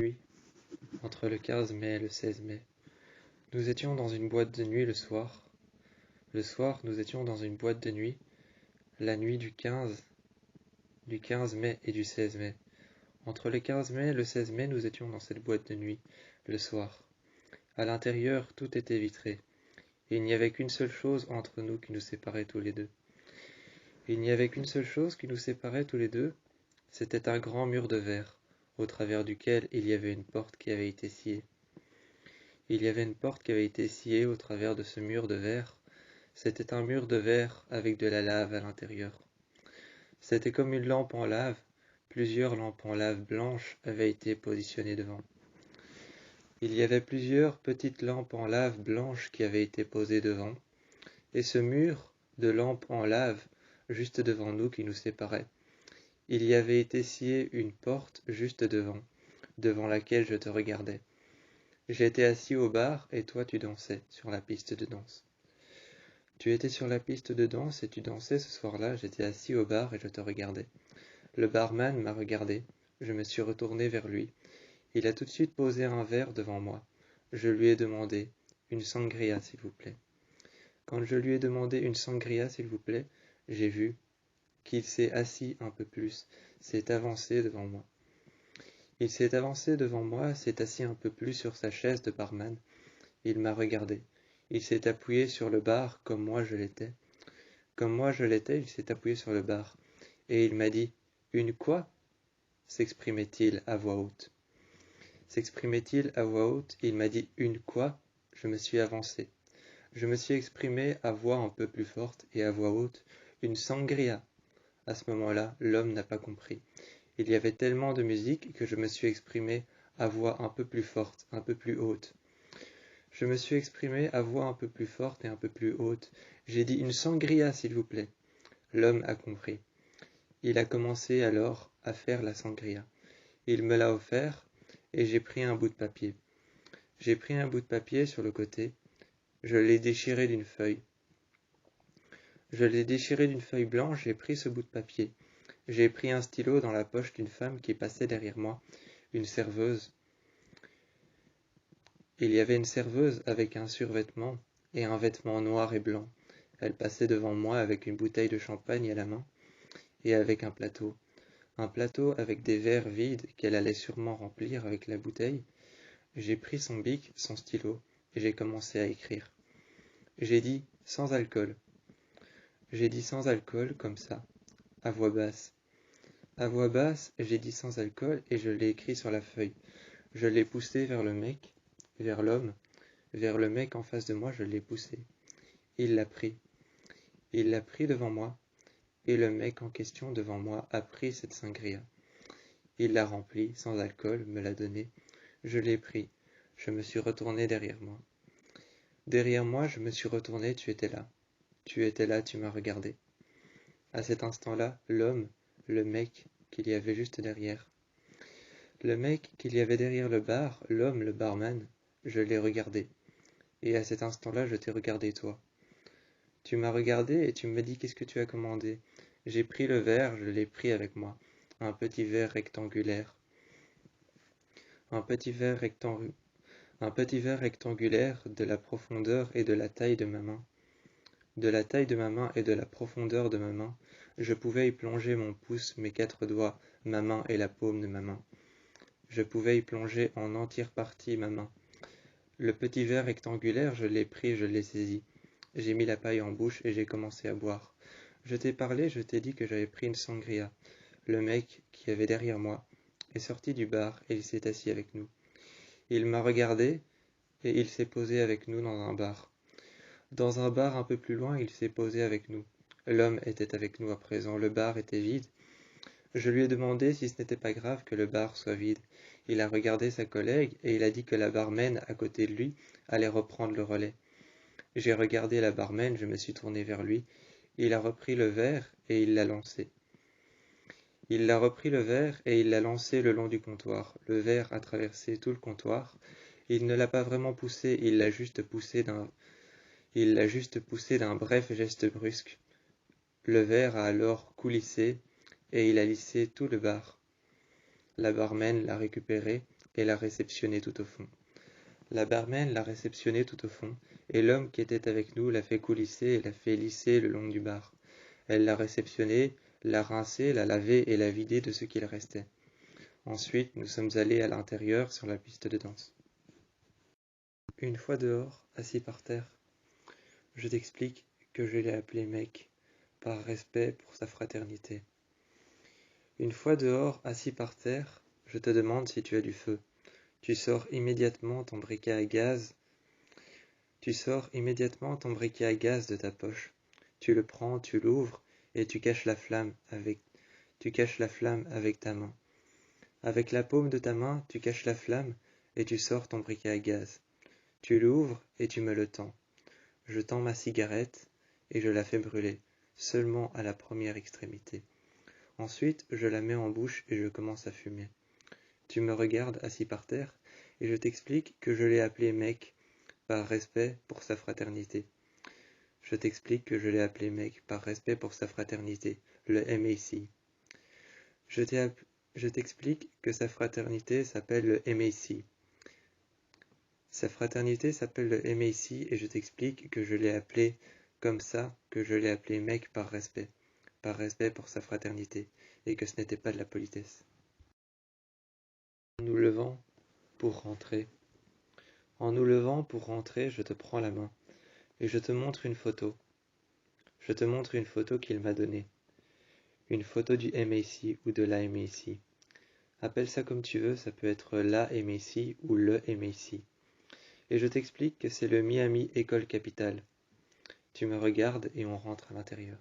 Nuit, entre le 15 mai et le 16 mai. Nous étions dans une boîte de nuit le soir. Le soir, nous étions dans une boîte de nuit, la nuit du 15 mai et du 16 mai. Entre le 15 mai et le 16 mai, nous étions dans cette boîte de nuit, le soir. À l'intérieur, tout était vitré. Et il n'y avait qu'une seule chose entre nous qui nous séparait tous les deux. Il n'y avait qu'une seule chose qui nous séparait tous les deux, c'était un grand mur de verre, au travers duquel il y avait une porte qui avait été sciée. Il y avait une porte qui avait été sciée au travers de ce mur de verre. C'était un mur de verre avec de la lave à l'intérieur. C'était comme une lampe en lave. Plusieurs lampes en lave blanches avaient été positionnées devant. Il y avait plusieurs petites lampes en lave blanches qui avaient été posées devant, et ce mur de lampes en lave juste devant nous qui nous séparait. Il y avait été scié une porte juste devant laquelle je te regardais. J'étais assis au bar et toi tu dansais sur la piste de danse. Tu étais sur la piste de danse et tu dansais ce soir-là, j'étais assis au bar et je te regardais. Le barman m'a regardé, je me suis retourné vers lui. Il a tout de suite posé un verre devant moi. Je lui ai demandé une sangria s'il vous plaît. Quand je lui ai demandé une sangria s'il vous plaît, j'ai vu qu'il s'est assis un peu plus, s'est avancé devant moi. Il s'est avancé devant moi, s'est assis un peu plus sur sa chaise de barman. Il m'a regardé. Il s'est appuyé sur le bar comme moi je l'étais. Comme moi je l'étais, il s'est appuyé sur le bar. Et il m'a dit « Une quoi ?» s'exprimait-il à voix haute. S'exprimait-il à voix haute, il m'a dit « Une quoi ?» Je me suis avancé. Je me suis exprimé à voix un peu plus forte et à voix haute « Une sangria ?» À ce moment-là, l'homme n'a pas compris. Il y avait tellement de musique que je me suis exprimé à voix un peu plus forte, un peu plus haute. Je me suis exprimé à voix un peu plus forte et un peu plus haute. J'ai dit « Une sangria, s'il vous plaît ». L'homme a compris. Il a commencé alors à faire la sangria. Il me l'a offert et j'ai pris un bout de papier. J'ai pris un bout de papier sur le côté. Je l'ai déchiré d'une feuille. Je l'ai déchiré d'une feuille blanche, j'ai pris ce bout de papier. J'ai pris un stylo dans la poche d'une femme qui passait derrière moi, une serveuse. Il y avait une serveuse avec un survêtement et un vêtement noir et blanc. Elle passait devant moi avec une bouteille de champagne à la main et avec un plateau avec des verres vides qu'elle allait sûrement remplir avec la bouteille. J'ai pris son bic, son stylo, et j'ai commencé à écrire. J'ai dit « sans alcool ». J'ai dit « sans alcool » comme ça, à voix basse. À voix basse, j'ai dit « sans alcool » et je l'ai écrit sur la feuille. Je l'ai poussé vers le mec, vers l'homme, vers le mec en face de moi, je l'ai poussé. Il l'a pris. Il l'a pris devant moi, et le mec en question devant moi a pris cette sangria. Il l'a remplie, sans alcool, me l'a donnée. Je l'ai pris. Je me suis retourné derrière moi. Derrière moi, je me suis retourné, tu étais là. Tu étais là, tu m'as regardé. À cet instant-là, l'homme, le mec qu'il y avait juste derrière. Le mec qu'il y avait derrière le bar, l'homme, le barman, je l'ai regardé. Et à cet instant-là, je t'ai regardé toi. Tu m'as regardé et tu me dis qu'est-ce que tu as commandé. J'ai pris le verre, je l'ai pris avec moi. Un petit verre rectangulaire. Un petit verre rectangulaire de la profondeur et de la taille de ma main. De la taille de ma main et de la profondeur de ma main, je pouvais y plonger mon pouce, mes 4 doigts, ma main et la paume de ma main. Je pouvais y plonger en entière partie ma main. Le petit verre rectangulaire, je l'ai pris, je l'ai saisi. J'ai mis la paille en bouche et j'ai commencé à boire. Je t'ai parlé, je t'ai dit que j'avais pris une sangria. Le mec, qui avait derrière moi, est sorti du bar et il s'est assis avec nous. Il m'a regardé et il s'est posé avec nous dans un bar. Dans un bar un peu plus loin, il s'est posé avec nous. L'homme était avec nous à présent, le bar était vide. Je lui ai demandé si ce n'était pas grave que le bar soit vide. Il a regardé sa collègue et il a dit que la barmaid à côté de lui allait reprendre le relais. J'ai regardé la barmaid, je me suis tourné vers lui. Il a repris le verre et il l'a lancé. Il a repris le verre et il l'a lancé le long du comptoir. Le verre a traversé tout le comptoir. Il ne l'a pas vraiment poussé, il l'a juste poussé d'un bref geste brusque. Le verre a alors coulissé et il a lissé tout le bar. La barmaid l'a récupéré, et l'a réceptionné tout au fond. La barman l'a réceptionné tout au fond, et l'homme qui était avec nous l'a fait coulisser et l'a fait lisser le long du bar. Elle l'a réceptionné, l'a rincé, l'a lavé et l'a vidé de ce qu'il restait. Ensuite, nous sommes allés à l'intérieur sur la piste de danse. Une fois dehors, assis par terre, je t'explique que je l'ai appelé mec, par respect pour sa fraternité. Une fois dehors, assis par terre, je te demande si tu as du feu. Tu sors immédiatement ton briquet à gaz. Tu sors immédiatement ton briquet à gaz de ta poche. Tu le prends, tu l'ouvres et tu caches la flamme avec ta main. Avec la paume de ta main, tu caches la flamme et tu sors ton briquet à gaz. Tu l'ouvres et tu me le tends. Je tends ma cigarette et je la fais brûler, seulement à la première extrémité. Ensuite, je la mets en bouche et je commence à fumer. Tu me regardes assis par terre et je t'explique que je l'ai appelé mec par respect pour sa fraternité. Je t'explique que je l'ai appelé mec par respect pour sa fraternité, le MAC. Je t'explique que sa fraternité s'appelle le MAC. Sa fraternité s'appelle le MAC et je t'explique que je l'ai appelé comme ça, que je l'ai appelé mec par respect pour sa fraternité, et que ce n'était pas de la politesse. En nous levant pour rentrer. En nous levant pour rentrer, je te prends la main, et je te montre une photo. Je te montre une photo qu'il m'a donnée. Une photo du MAC ou de la MAC. Appelle ça comme tu veux, ça peut être la MAC ou le MAC. Et je t'explique que c'est le Miami École Capitale. Tu me regardes et on rentre à l'intérieur.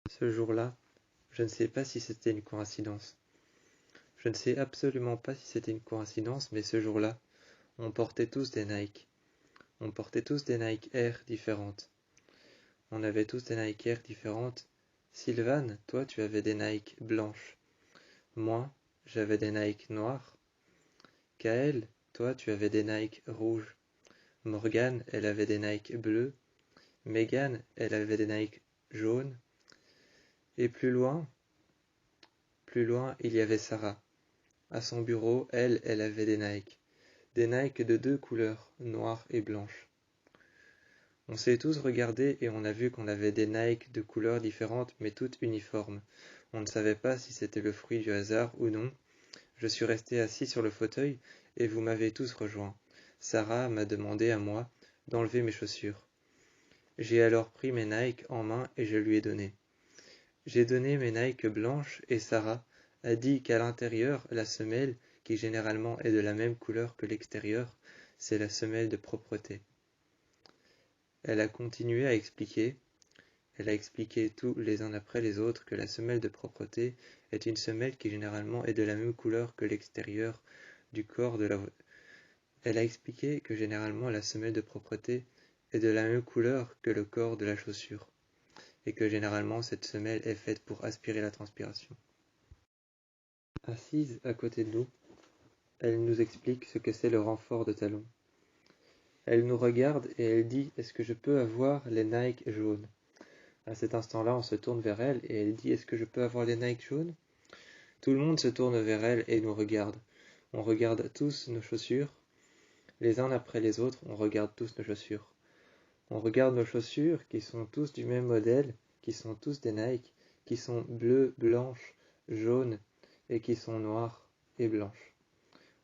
Ce jour-là, je ne sais pas si c'était une coïncidence. Je ne sais absolument pas si c'était une coïncidence, mais ce jour-là, on portait tous des Nike. On portait tous des Nike Air différentes. On avait tous des Nike Air différentes. Sylvane, toi tu avais des Nike blanches. Moi, j'avais des Nike noires. Kael, toi tu avais des Nike rouges. Morgane, elle avait des Nike bleus. Megan, elle avait des Nike jaunes. Et plus loin, il y avait Sarah. À son bureau, elle avait des Nike. Des Nike de deux couleurs, noire et blanche. On s'est tous regardés et on a vu qu'on avait des Nike de couleurs différentes mais toutes uniformes. On ne savait pas si c'était le fruit du hasard ou non. Je suis resté assis sur le fauteuil et vous m'avez tous rejoint. Sarah m'a demandé à moi d'enlever mes chaussures. J'ai alors pris mes Nike en main et je lui ai donné. J'ai donné mes Nike blanches et Sarah a dit qu'à l'intérieur, la semelle, qui généralement est de la même couleur que l'extérieur, c'est la semelle de propreté. Elle a continué à expliquer, elle a expliqué tous les uns après les autres que la semelle de propreté est une semelle qui généralement est de la même couleur que l'extérieur du corps de la... Elle a expliqué que généralement la semelle de propreté est de la même couleur que le corps de la chaussure, et que généralement cette semelle est faite pour aspirer la transpiration. Assise à côté de nous, elle nous explique ce que c'est le renfort de talon. Elle nous regarde et elle dit « Est-ce que je peux avoir les Nike jaunes ?» À cet instant-là, on se tourne vers elle et elle dit « Est-ce que je peux avoir les Nike jaunes ?» Tout le monde se tourne vers elle et nous regarde. On regarde tous nos chaussures. Les uns après les autres, on regarde tous nos chaussures. On regarde nos chaussures qui sont tous du même modèle, qui sont tous des Nike, qui sont bleues, blanches, jaunes et qui sont noires et blanches.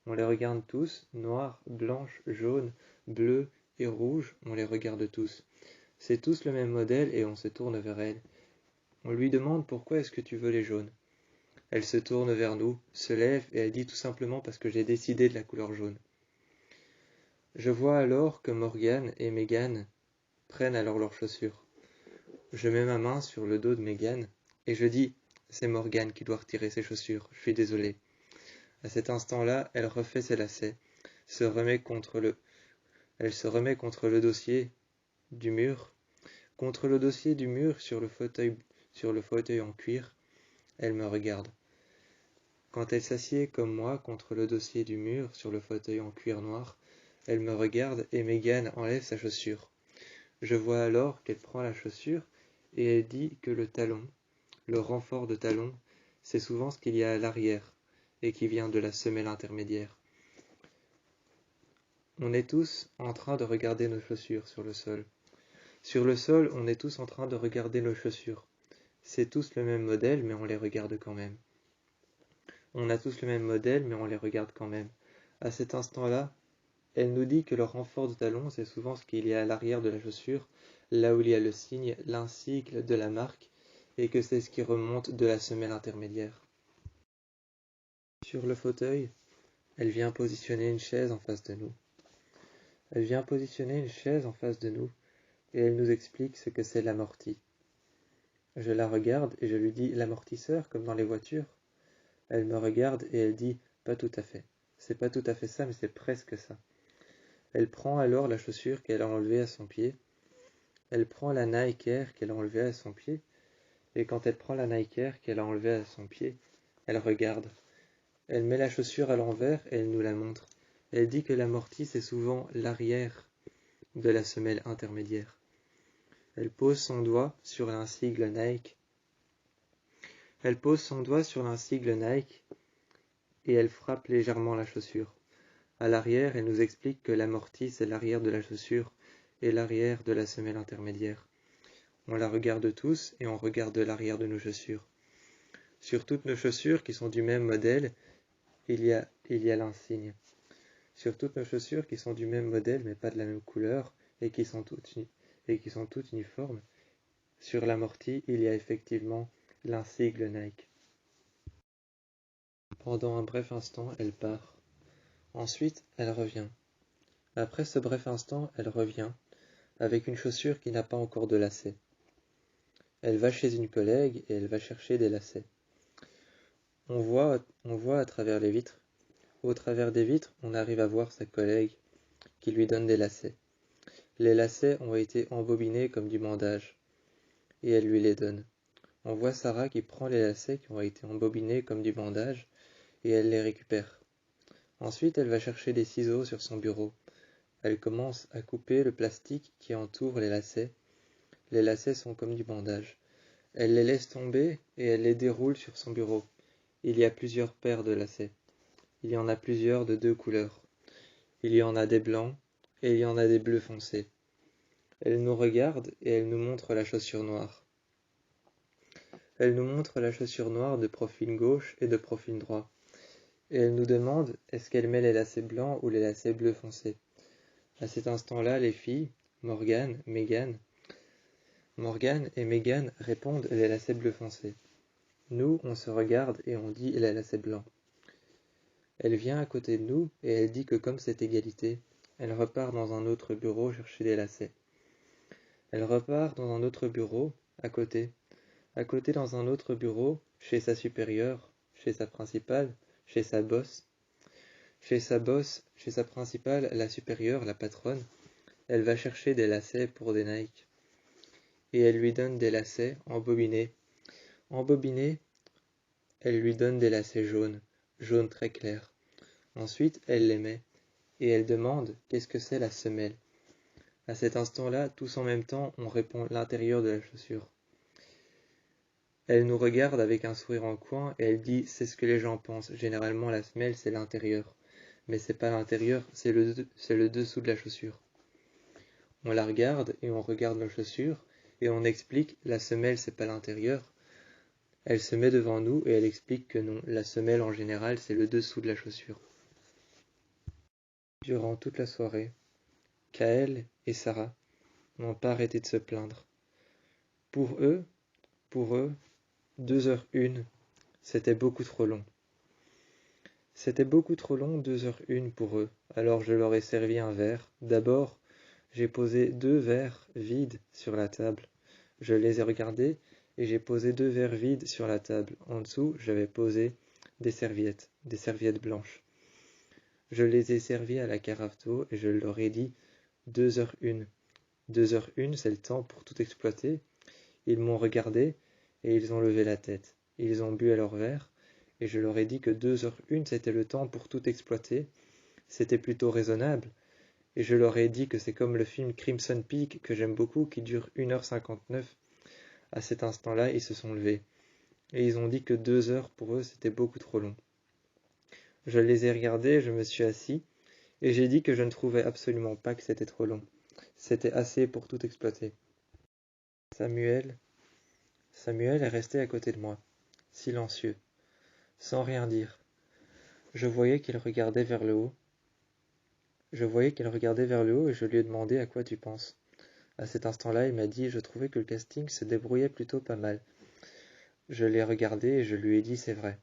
On les regarde tous, noires, blanches, jaunes, bleues et rouges, on les regarde tous. C'est tous le même modèle et on se tourne vers elle. On lui demande pourquoi est-ce que tu veux les jaunes. Elle se tourne vers nous, se lève et elle dit tout simplement parce que j'ai décidé de la couleur jaune. Je vois alors que Morgane et Megan prennent alors leurs chaussures. Je mets ma main sur le dos de Megan et je dis « C'est Morgane qui doit retirer ses chaussures, je suis désolé ». À cet instant-là, elle refait ses lacets, elle se remet contre le dossier du mur, sur le fauteuil en cuir. Elle me regarde. Quand elle s'assied comme moi contre le dossier du mur sur le fauteuil en cuir noir, elle me regarde et Megan enlève sa chaussure. Je vois alors qu'elle prend la chaussure et elle dit que le talon, le renfort de talon, c'est souvent ce qu'il y a à l'arrière et qui vient de la semelle intermédiaire. On est tous en train de regarder nos chaussures sur le sol. Sur le sol, on est tous en train de regarder nos chaussures. C'est tous le même modèle, mais on les regarde quand même. On a tous le même modèle, mais on les regarde quand même. À cet instant-là, elle nous dit que le renfort de talon, c'est souvent ce qu'il y a à l'arrière de la chaussure, là où il y a le signe, l'insigne de la marque, et que c'est ce qui remonte de la semelle intermédiaire. Sur le fauteuil, elle vient positionner une chaise en face de nous. Elle vient positionner une chaise en face de nous, et elle nous explique ce que c'est l'amorti. Je la regarde et je lui dis l'amortisseur, comme dans les voitures. Elle me regarde et elle dit pas tout à fait. C'est pas tout à fait ça, mais c'est presque ça. Elle prend alors la chaussure qu'elle a enlevée à son pied. Elle prend la Nike Air qu'elle a enlevée à son pied. Et quand elle prend la Nike Air qu'elle a enlevée à son pied, elle regarde. Elle met la chaussure à l'envers et elle nous la montre. Elle dit que l'amorti, c'est souvent l'arrière de la semelle intermédiaire. Elle pose son doigt sur l'insigne Nike. Elle pose son doigt sur l'insigne Nike et elle frappe légèrement la chaussure. À l'arrière, elle nous explique que l'amorti, c'est l'arrière de la chaussure et l'arrière de la semelle intermédiaire. On la regarde tous et on regarde l'arrière de nos chaussures. Sur toutes nos chaussures qui sont du même modèle, il y a l'insigne. Sur toutes nos chaussures qui sont du même modèle mais pas de la même couleur et qui sont toutes uniformes, sur l'amorti, il y a effectivement l'insigne Nike. Pendant un bref instant, elle part. Ensuite, elle revient. Après ce bref instant, elle revient, avec une chaussure qui n'a pas encore de lacets. Elle va chez une collègue et elle va chercher des lacets. On voit à travers les vitres. Au travers des vitres, on arrive à voir sa collègue qui lui donne des lacets. Les lacets ont été embobinés comme du bandage, et elle lui les donne. On voit Sarah qui prend les lacets qui ont été embobinés comme du bandage, et elle les récupère. Ensuite, elle va chercher des ciseaux sur son bureau. Elle commence à couper le plastique qui entoure les lacets. Les lacets sont comme du bandage. Elle les laisse tomber et elle les déroule sur son bureau. Il y a plusieurs paires de lacets. Il y en a plusieurs de 2 couleurs. Il y en a des blancs et il y en a des bleus foncés. Elle nous regarde et elle nous montre la chaussure noire. Elle nous montre la chaussure noire de profil gauche et de profil droit. Et elle nous demande est-ce qu'elle met les lacets blancs ou les lacets bleus foncés. À cet instant-là, les filles, Morgane et Megan répondent les lacets bleus foncés. Nous, on se regarde et on dit les lacets blancs. Elle vient à côté de nous et elle dit que comme c'est égalité, elle repart dans un autre bureau chercher des lacets. Elle repart dans un autre bureau, à côté dans un autre bureau, chez sa supérieure, chez sa principale, chez sa boss, chez sa principale, la supérieure, la patronne. Elle va chercher des lacets pour des Nike. Et elle lui donne des lacets embobinés. Embobinés, elle lui donne des lacets jaunes, jaunes très clairs. Ensuite, elle les met. Et elle demande qu'est-ce que c'est la semelle. À cet instant-là, tous en même temps, on répond l'intérieur de la chaussure. Elle nous regarde avec un sourire en coin et elle dit c'est ce que les gens pensent. Généralement, la semelle, c'est l'intérieur. Mais c'est pas l'intérieur, c'est le dessous de la chaussure. On la regarde et on regarde nos chaussures et on explique la semelle, c'est pas l'intérieur. Elle se met devant nous et elle explique que non, la semelle en général, c'est le dessous de la chaussure. Durant toute la soirée, Kael et Sarah n'ont pas arrêté de se plaindre. Pour eux, 2h01, c'était beaucoup trop long. C'était beaucoup trop long, 2h01 pour eux, alors je leur ai servi un verre. D'abord, j'ai posé 2 verres vides sur la table. Je les ai regardés et j'ai posé 2 verres vides sur la table. En dessous, j'avais posé des serviettes blanches. Je les ai servis à la carafe d'eau et je leur ai dit 2h01. 2h01, c'est le temps pour tout exploiter. Ils m'ont regardé et ils ont levé la tête. Ils ont bu à leur verre et je leur ai dit que 2h01, c'était le temps pour tout exploiter. C'était plutôt raisonnable. Et je leur ai dit que c'est comme le film Crimson Peak, que j'aime beaucoup, qui dure 1h59. À cet instant-là, ils se sont levés. Et ils ont dit que 2 heures pour eux, c'était beaucoup trop long. Je les ai regardés, je me suis assis, et j'ai dit que je ne trouvais absolument pas que c'était trop long. C'était assez pour tout exploiter. Samuel est resté à côté de moi, silencieux, sans rien dire. Je voyais qu'il regardait vers le haut. Et je lui ai demandé à quoi tu penses. À cet instant-là, il m'a dit, je trouvais que le casting se débrouillait plutôt pas mal. Je l'ai regardé et je lui ai dit, c'est vrai.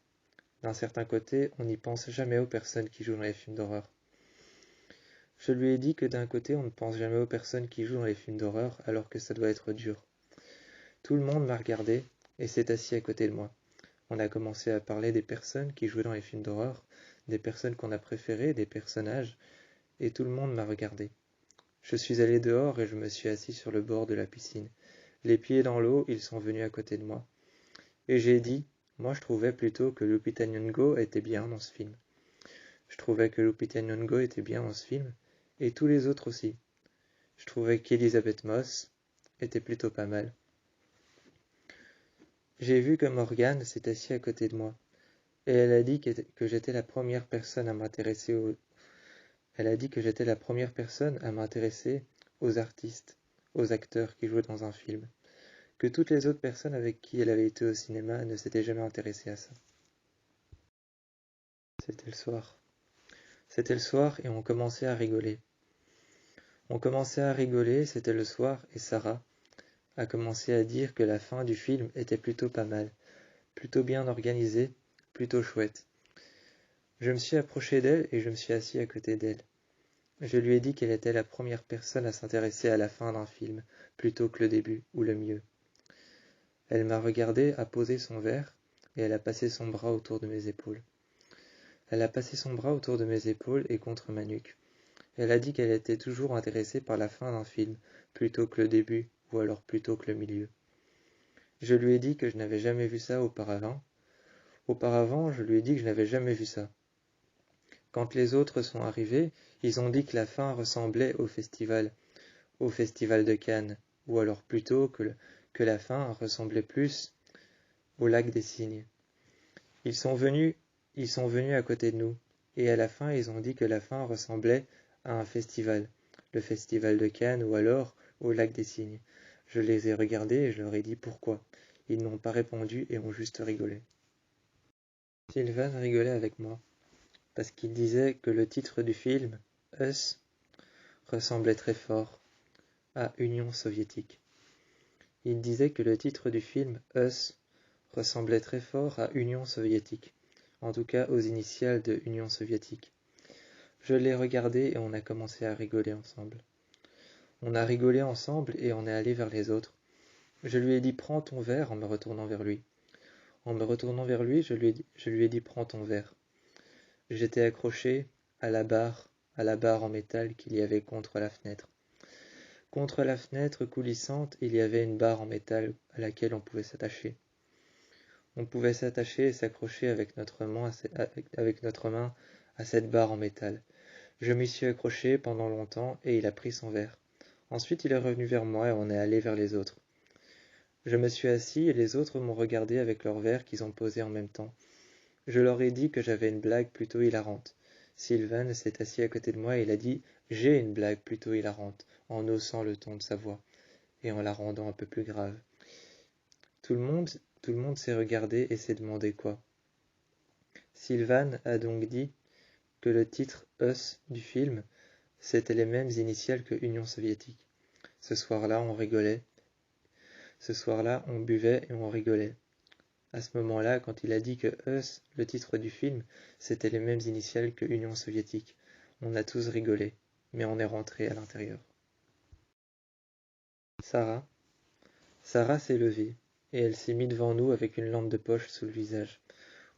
D'un certain côté, on n'y pense jamais aux personnes qui jouent dans les films d'horreur. Je lui ai dit que d'un côté, on ne pense jamais aux personnes qui jouent dans les films d'horreur alors que ça doit être dur. Tout le monde m'a regardé et s'est assis à côté de moi. On a commencé à parler des personnes qui jouaient dans les films d'horreur, des personnes qu'on a préférées, des personnages, et tout le monde m'a regardé. Je suis allé dehors et je me suis assis sur le bord de la piscine. Les pieds dans l'eau, ils sont venus à côté de moi. Et j'ai dit, moi je trouvais plutôt que Lupita Nyong'o était bien dans ce film. Je trouvais que Lupita Nyong'o était bien dans ce film, et tous les autres aussi. Je trouvais qu'Elizabeth Moss était plutôt pas mal. J'ai vu que Morgane s'est assise à côté de moi, et elle a dit que j'étais la première personne à m'intéresser aux artistes, aux acteurs qui jouaient dans un film, que toutes les autres personnes avec qui elle avait été au cinéma ne s'étaient jamais intéressées à ça. C'était le soir. C'était le soir et on commençait à rigoler. C'était le soir, et Sarah a commencé à dire que la fin du film était plutôt pas mal, plutôt bien organisée, plutôt chouette. Je me suis approché d'elle et je me suis assis à côté d'elle. Je lui ai dit qu'elle était la première personne à s'intéresser à la fin d'un film, plutôt que le début ou le milieu. Elle m'a regardé, a posé son verre, et elle a passé son bras autour de mes épaules. Et contre ma nuque. Elle a dit qu'elle était toujours intéressée par la fin d'un film, plutôt que le début, ou alors plutôt que le milieu. Je lui ai dit que je n'avais jamais vu ça auparavant. Je lui ai dit que je n'avais jamais vu ça. Quand les autres sont arrivés, ils ont dit que la fin ressemblait au festival de Cannes, ou alors plutôt que la fin ressemblait plus au lac des Cygnes. Ils sont venus à côté de nous, et à la fin ils ont dit que la fin ressemblait à un festival, le festival de Cannes ou alors au lac des Cygnes. Je les ai regardés et je leur ai dit pourquoi. Ils n'ont pas répondu et ont juste rigolé. Sylvain rigolait avec moi, parce qu'il disait que le titre du film, Us, ressemblait très fort à Union soviétique. Il disait que le titre du film, Us, ressemblait très fort à Union soviétique, en tout cas aux initiales de Union soviétique. Je l'ai regardé et on a commencé à rigoler ensemble. On a rigolé ensemble et on est allé vers les autres. Je lui ai dit prends ton verre en me retournant vers lui. Je lui ai dit prends ton verre. J'étais accroché à la barre en métal qu'il y avait contre la fenêtre. Contre la fenêtre coulissante, il y avait une barre en métal à laquelle on pouvait s'attacher. On pouvait s'attacher et s'accrocher avec notre main à cette barre en métal. Je m'y suis accroché pendant longtemps et il a pris son verre. Ensuite, il est revenu vers moi et on est allé vers les autres. Je me suis assis et les autres m'ont regardé avec leur verre qu'ils ont posé en même temps. Je leur ai dit que j'avais une blague plutôt hilarante. Sylvain s'est assis à côté de moi et il a dit « J'ai une blague plutôt hilarante » en haussant le ton de sa voix et en la rendant un peu plus grave. Tout le monde s'est regardé et s'est demandé quoi. Sylvain a donc dit que le titre « Us » du film, c'était les mêmes initiales que Union soviétique. Ce soir-là, on rigolait. Ce soir-là, on buvait et on rigolait. À ce moment-là, quand il a dit que Us, le titre du film, c'était les mêmes initiales que Union soviétique, on a tous rigolé, mais on est rentré à l'intérieur. Sarah s'est levée, et elle s'est mise devant nous avec une lampe de poche sous le visage.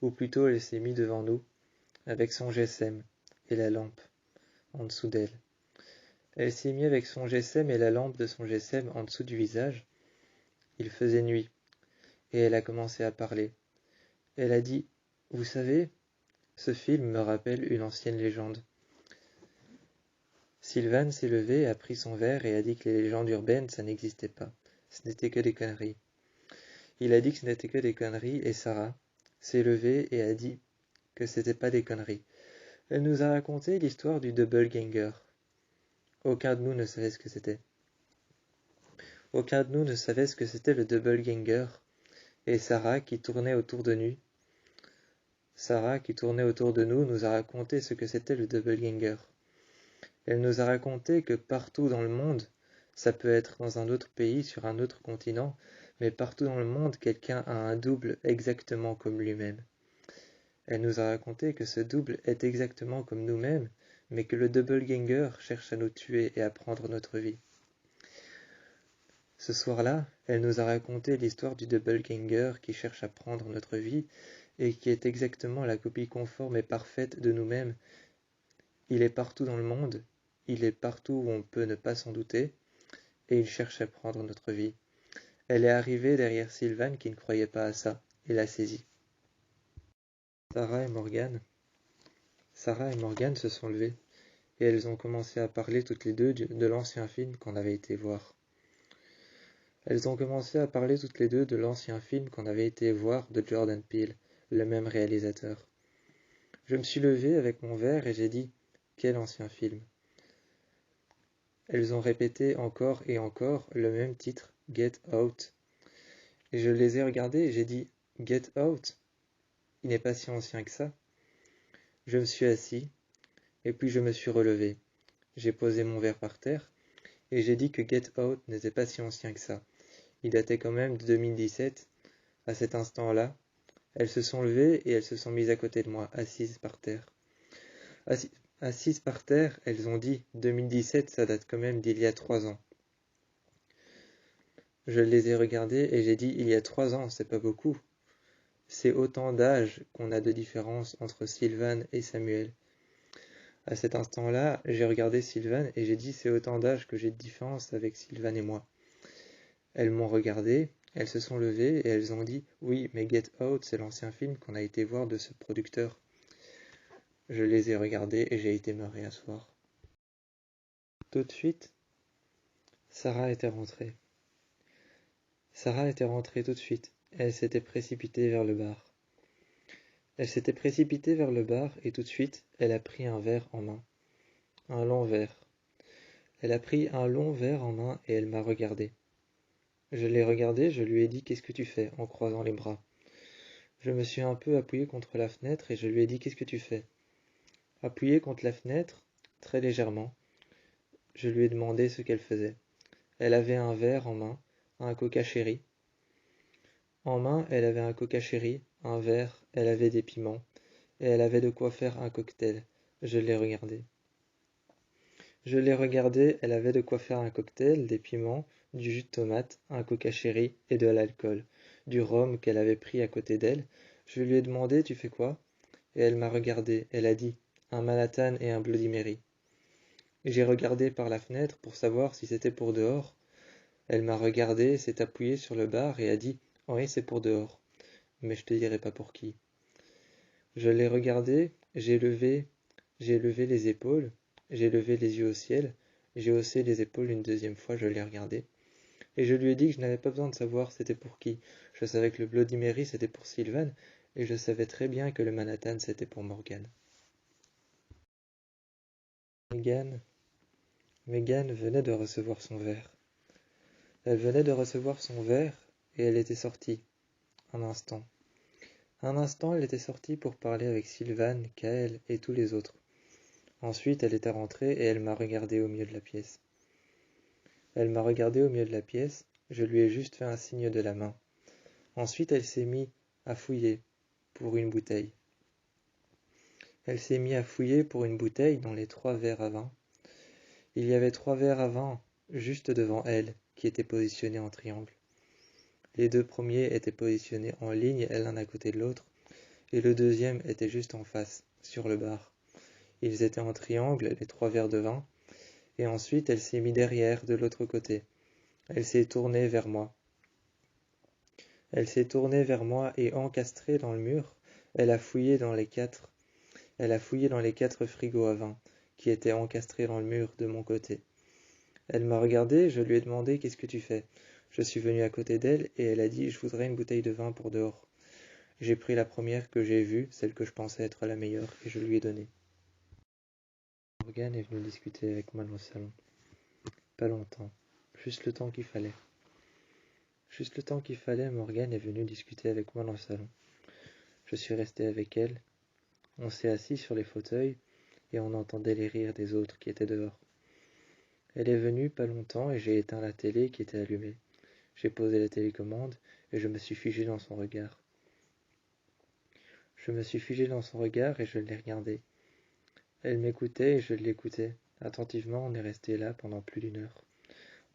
Ou plutôt, elle s'est mise devant nous avec son GSM et la lampe en dessous d'elle. Elle s'est mise avec son GSM et la lampe de son GSM en dessous du visage. Il faisait nuit, et elle a commencé à parler. Elle a dit « Vous savez, ce film me rappelle une ancienne légende. » Sylvain s'est levé, a pris son verre et a dit que les légendes urbaines, ça n'existait pas. Ce n'était que des conneries. Il a dit que ce n'était que des conneries et Sarah s'est levée et a dit que c'était pas des conneries. Elle nous a raconté l'histoire du doppelganger. Aucun de nous ne savait ce que c'était. Aucun de nous ne savait ce que c'était le doppelganger, et Sarah, qui tournait autour de nous, nous a raconté ce que c'était le doppelganger. Elle nous a raconté que partout dans le monde, ça peut être dans un autre pays, sur un autre continent, mais partout dans le monde, quelqu'un a un double exactement comme lui-même. Elle nous a raconté que ce double est exactement comme nous-mêmes, mais que le doppelganger cherche à nous tuer et à prendre notre vie. Ce soir-là, elle nous a raconté l'histoire du doppelganger qui cherche à prendre notre vie et qui est exactement la copie conforme et parfaite de nous-mêmes. Il est partout dans le monde, il est partout où on peut ne pas s'en douter, et il cherche à prendre notre vie. Elle est arrivée derrière Sylvan qui ne croyait pas à ça, et l'a saisie. Sarah et Morgan se sont levées, et elles ont commencé à parler toutes les deux de l'ancien film qu'on avait été voir. De Jordan Peele, le même réalisateur. Je me suis levé avec mon verre et j'ai dit « Quel ancien film ?» Elles ont répété encore et encore le même titre, Get Out. Et je les ai regardées et j'ai dit « Get Out ? Il n'est pas si ancien que ça. » Je me suis assis, et puis je me suis relevé. J'ai posé mon verre par terre, et j'ai dit que Get Out n'était pas si ancien que ça. Il datait quand même de 2017. À cet instant-là, elles se sont levées et elles se sont mises à côté de moi, assises par terre. Assises par terre, elles ont dit « 2017, ça date quand même d'il y a 3 ans. » Je les ai regardées et j'ai dit « Il y a 3 ans, c'est pas beaucoup. » C'est autant d'âge qu'on a de différence entre Sylvan et Samuel. À cet instant-là, j'ai regardé Sylvan et j'ai dit « C'est autant d'âge que j'ai de différence avec Sylvan et moi. » Elles m'ont regardé, elles se sont levées et elles ont dit « Oui, mais Get Out, c'est l'ancien film qu'on a été voir de ce producteur. » Je les ai regardées et j'ai été me réasseoir. Tout de suite, Sarah était rentrée. Sarah était rentrée tout de suite. Elle s'était précipitée vers le bar. Et tout de suite, elle a pris un verre en main. Un long verre. Elle a pris un long verre en main et elle m'a regardé. Je l'ai regardée, je lui ai dit « Qu'est-ce que tu fais ?» en croisant les bras. Je me suis un peu appuyé contre la fenêtre et je lui ai dit « Qu'est-ce que tu fais ?» Appuyé contre la fenêtre, très légèrement, je lui ai demandé ce qu'elle faisait. Elle avait un verre en main, un Coca Cherry. En main, elle avait un Coca Cherry, un verre, elle avait des piments, et elle avait de quoi faire un cocktail. Je l'ai regardée. Elle avait de quoi faire un cocktail, des piments, du jus de tomate, un Coca Cherry et de l'alcool, du rhum qu'elle avait pris à côté d'elle. Je lui ai demandé « Tu fais quoi ?» Et elle m'a regardé, elle a dit « Un Manhattan et un Bloody Mary. » J'ai regardé par la fenêtre pour savoir si c'était pour dehors. Elle m'a regardé, s'est appuyée sur le bar et a dit « Oui, c'est pour dehors. Mais je te dirai pas pour qui. » Je l'ai regardé, j'ai levé les épaules, j'ai levé les yeux au ciel, j'ai haussé les épaules une deuxième fois, je l'ai regardé. Et je lui ai dit que je n'avais pas besoin de savoir c'était pour qui. Je savais que le Bloody Mary c'était pour Sylvan, et je savais très bien que le Manhattan c'était pour Morgan. Megan venait de recevoir son verre. Elle venait de recevoir son verre, et elle était sortie. Un instant. Un instant, elle était sortie pour parler avec Sylvan, Kael et tous les autres. Ensuite, elle était rentrée et elle m'a regardé au milieu de la pièce. Je lui ai juste fait un signe de la main. Ensuite, elle s'est mise à fouiller pour une bouteille. Dans les 3 verres à vin. Il y avait 3 verres à vin juste devant elle, qui étaient positionnés en triangle. Les 2 premiers étaient positionnés en ligne, l'un à côté de l'autre, et le deuxième était juste en face, sur le bar. Ils étaient en triangle, les 3 verres de vin, et ensuite elle s'est mise derrière, de l'autre côté. Elle s'est tournée vers moi. Et encastrée dans le mur, elle a fouillé dans les 4 frigos à vin, qui étaient encastrés dans le mur de mon côté. Elle m'a regardé, je lui ai demandé « Qu'est-ce que tu fais ?» Je suis venu à côté d'elle, et elle a dit « Je voudrais une bouteille de vin pour dehors. » J'ai pris la première que j'ai vue, celle que je pensais être la meilleure, et je lui ai donné. Morgane est venue discuter avec moi dans le salon. Pas longtemps, juste le temps qu'il fallait. Juste le temps qu'il fallait, Morgane est venue discuter avec moi dans le salon. Je suis resté avec elle. On s'est assis sur les fauteuils et on entendait les rires des autres qui étaient dehors. Elle est venue pas longtemps et j'ai éteint la télé qui était allumée. J'ai posé la télécommande et je me suis figé dans son regard. Je me suis figé dans son regard et je l'ai regardée. Elle m'écoutait et je l'écoutais. Attentivement, on est resté là pendant plus d'1 heure.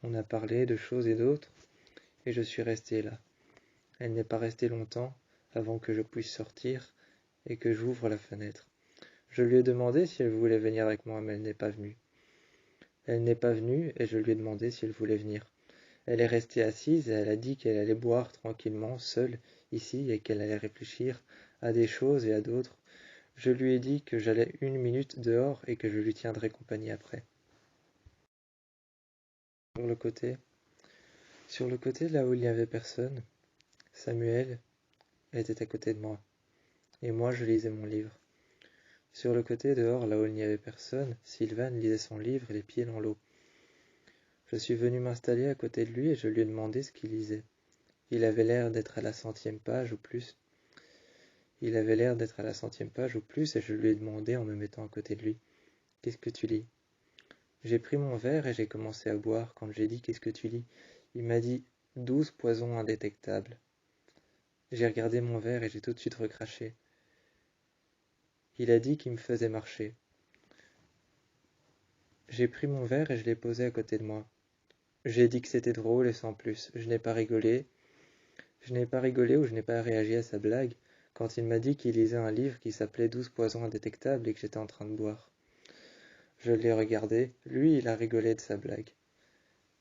On a parlé de choses et d'autres et je suis resté là. Elle n'est pas restée longtemps avant que je puisse sortir et que j'ouvre la fenêtre. Je lui ai demandé si elle voulait venir avec moi, mais elle n'est pas venue. Elle n'est pas venue et je lui ai demandé si elle voulait venir. Elle est restée assise et elle a dit qu'elle allait boire tranquillement, seule, ici, et qu'elle allait réfléchir à des choses et à d'autres. Je lui ai dit que j'allais 1 minute dehors et que je lui tiendrais compagnie après. Sur le côté là où il n'y avait personne, Samuel était à côté de moi, et moi je lisais mon livre. Sur le côté dehors, là où il n'y avait personne, Sylvain lisait son livre, les pieds dans l'eau. Je suis venu m'installer à côté de lui et je lui ai demandé ce qu'il lisait. Il avait l'air d'être à la 100e page ou plus. Et je lui ai demandé en me mettant à côté de lui, « Qu'est-ce que tu lis ?» J'ai pris mon verre et j'ai commencé à boire. Quand j'ai dit « Qu'est-ce que tu lis ?» Il m'a dit « 12 poisons indétectables ». J'ai regardé mon verre et j'ai tout de suite recraché. Il a dit qu'il me faisait marcher. J'ai pris mon verre et je l'ai posé à côté de moi. J'ai dit que c'était drôle et sans plus. Je n'ai pas rigolé ou je n'ai pas réagi à sa blague quand il m'a dit qu'il lisait un livre qui s'appelait 12 poisons indétectables et que j'étais en train de boire. Je l'ai regardé, lui il a rigolé de sa blague.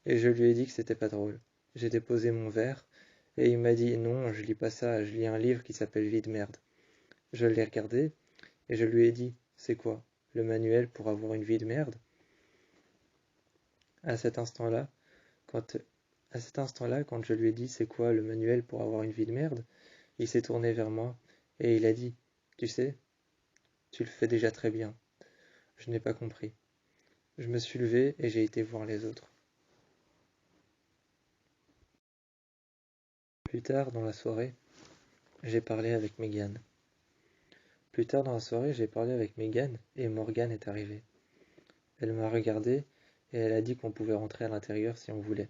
Et je lui ai dit que c'était pas drôle. J'ai déposé mon verre et il m'a dit non, je lis pas ça, je lis un livre qui s'appelle Vie de merde. Je l'ai regardé et je lui ai dit c'est quoi, le manuel pour avoir une vie de merde? À cet instant-là, quand je lui ai dit c'est quoi le manuel pour avoir une vie de merde, il s'est tourné vers moi et il a dit tu sais, tu le fais déjà très bien. Je n'ai pas compris. Je me suis levé et j'ai été voir les autres. Plus tard dans la soirée, j'ai parlé avec Megan. Et Morgane est arrivée. Elle m'a regardé et elle a dit qu'on pouvait rentrer à l'intérieur si on voulait.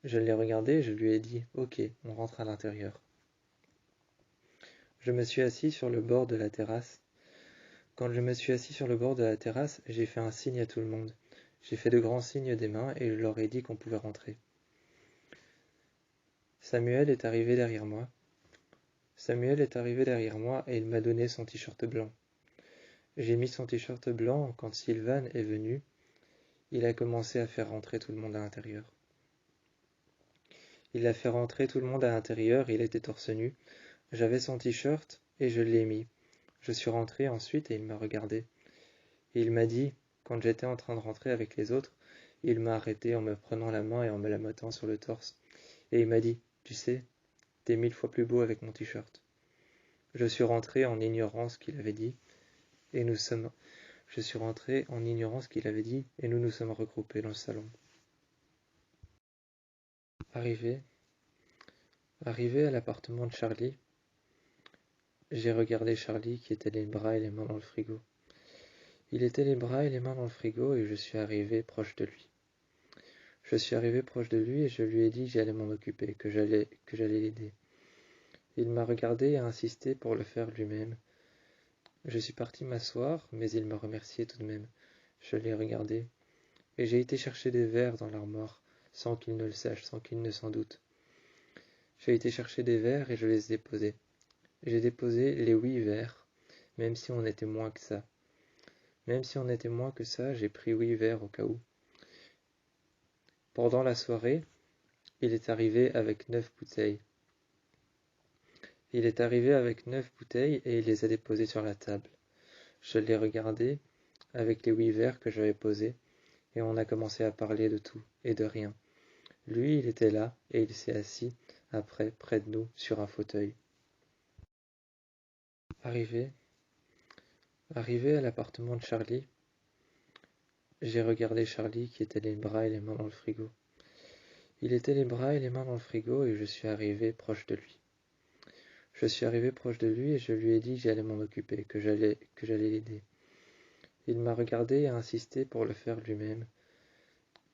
Je l'ai regardée et je lui ai dit « Ok, on rentre à l'intérieur ». Je me suis assis sur le bord de la terrasse. Quand je me suis assis sur le bord de la terrasse, j'ai fait un signe à tout le monde. J'ai fait de grands signes des mains et je leur ai dit qu'on pouvait rentrer. Samuel est arrivé derrière moi et il m'a donné son t-shirt blanc. J'ai mis son t-shirt blanc quand Sylvain est venu. Il a commencé à faire rentrer tout le monde à l'intérieur. Il était torse nu. J'avais son t-shirt et je l'ai mis. Je suis rentré ensuite et il m'a regardé. Et il m'a dit, quand j'étais en train de rentrer avec les autres, il m'a arrêté en me prenant la main et en me la mettant sur le torse. Et il m'a dit, tu sais, t'es 1000 fois plus beau avec mon t-shirt. Je suis rentré en ignorant ce qu'il avait dit et nous nous sommes regroupés dans le salon. Arrivé à l'appartement de Charlie, j'ai regardé Charlie qui était les bras et les mains dans le frigo. Il était les bras et les mains dans le frigo et je suis arrivé proche de lui. Et je lui ai dit que j'allais m'en occuper, que j'allais l'aider. Il m'a regardé et a insisté pour le faire lui-même. Je suis parti m'asseoir, mais il m'a remercié tout de même. Je l'ai regardé et j'ai été chercher des verres dans l'armoire, sans qu'il ne le sache, sans qu'il ne s'en doute. J'ai été chercher des verres et je les ai déposés. J'ai déposé les 8 verres, même si on était moins que ça. J'ai pris 8 verres au cas où. Pendant la soirée, il est arrivé avec 9 bouteilles. Et il les a déposées sur la table. Je l'ai regardé avec les 8 verres que j'avais posés et on a commencé à parler de tout et de rien. Lui, il était là et il s'est assis après près de nous sur un fauteuil. Arrivé à l'appartement de Charlie, J'ai regardé Charlie qui était les bras et les mains dans le frigo. Il était les bras et les mains dans le frigo et je suis arrivé proche de lui. Je suis arrivé proche de lui et je lui ai dit que j'allais m'en occuper, que j'allais l'aider. Il m'a regardé et a insisté pour le faire lui-même.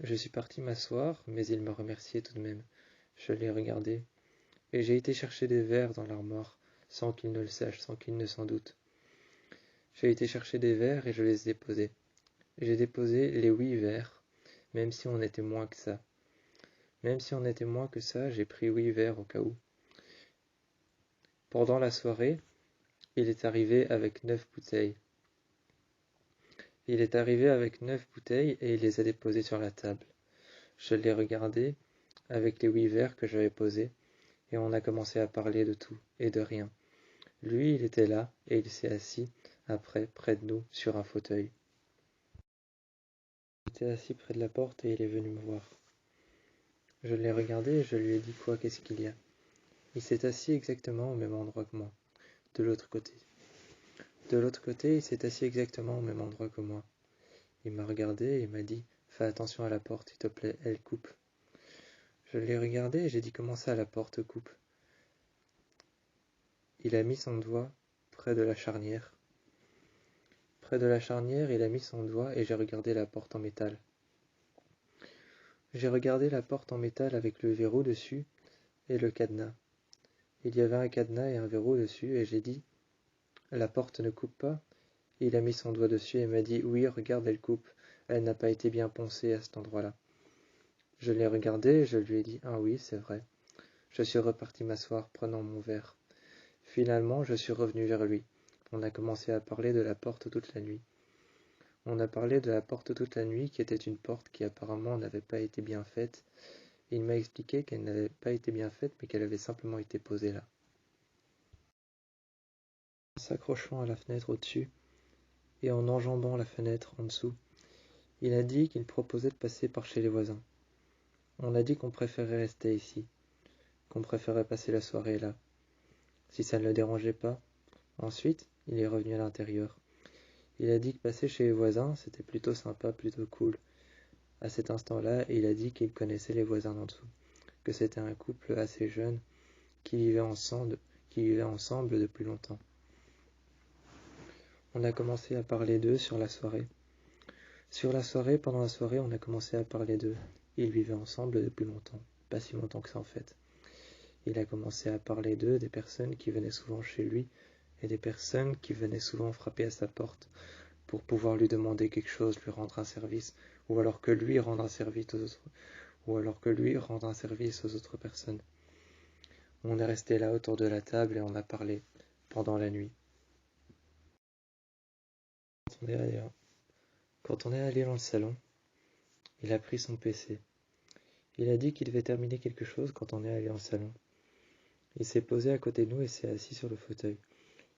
Je suis parti m'asseoir, mais il m'a remercié tout de même. Je l'ai regardé, et j'ai été chercher des verres dans l'armoire, sans qu'il ne le sache, sans qu'il ne s'en doute. J'ai été chercher des verres et je les ai déposés. J'ai déposé les 8 verres, même si on était moins que ça. Même si on était moins que ça, j'ai pris 8 verres au cas où. Pendant la soirée, il est arrivé avec 9 bouteilles. Il est arrivé avec 9 bouteilles et il les a déposées sur la table. Je l'ai regardé avec les 8 verres que j'avais posés et on a commencé à parler de tout et de rien. Lui, il était là et il s'est assis après près de nous sur un fauteuil. Il était assis près de la porte et il est venu me voir. Je l'ai regardé et je lui ai dit quoi, qu'est-ce qu'il y a? Il s'est assis exactement au même endroit que moi, de l'autre côté. De l'autre côté, il s'est assis exactement au même endroit que moi. Il m'a regardé et m'a dit « Fais attention à la porte, s'il te plaît, elle coupe. » Je l'ai regardé et j'ai dit « Comment ça, la porte coupe ?» Il a mis son doigt près de la charnière. Près de la charnière, il a mis son doigt et j'ai regardé la porte en métal. J'ai regardé la porte en métal avec le verrou dessus et le cadenas. Il y avait un cadenas et un verrou dessus et j'ai dit « La porte ne coupe pas ?» Il a mis son doigt dessus et m'a dit « Oui, regarde, elle coupe. Elle n'a pas été bien poncée à cet endroit-là. » Je l'ai regardé et je lui ai dit « Ah oui, c'est vrai. » Je suis reparti m'asseoir, prenant mon verre. Finalement, je suis revenu vers lui. On a commencé à parler de la porte toute la nuit. On a parlé de la porte toute la nuit, qui était une porte qui apparemment n'avait pas été bien faite. Il m'a expliqué qu'elle n'avait pas été bien faite, mais qu'elle avait simplement été posée là. En s'accrochant à la fenêtre au-dessus, et en enjambant la fenêtre en dessous, il a dit qu'il proposait de passer par chez les voisins. On a dit qu'on préférait rester ici, qu'on préférait passer la soirée là, si ça ne le dérangeait pas. Ensuite, il est revenu à l'intérieur. Il a dit que passer chez les voisins, c'était plutôt sympa, plutôt cool. À cet instant-là, il a dit qu'il connaissait les voisins d'en dessous, que c'était un couple assez jeune qui vivait ensemble depuis longtemps. On a commencé à parler d'eux sur la soirée. Pendant la soirée, on a commencé à parler d'eux. Ils vivaient ensemble depuis longtemps, pas si longtemps que ça en fait. Il a commencé à parler d'eux, des personnes qui venaient souvent chez lui et des personnes qui venaient souvent frapper à sa porte pour pouvoir lui demander quelque chose, lui rendre un service, ou alors que lui rende un service aux autres personnes. On est resté là autour de la table et on a parlé pendant la nuit. Quand on est allé dans le salon, il a pris son PC. Il a dit qu'il devait terminer quelque chose quand on est allé dans le salon. Il s'est posé à côté de nous et s'est assis sur le fauteuil.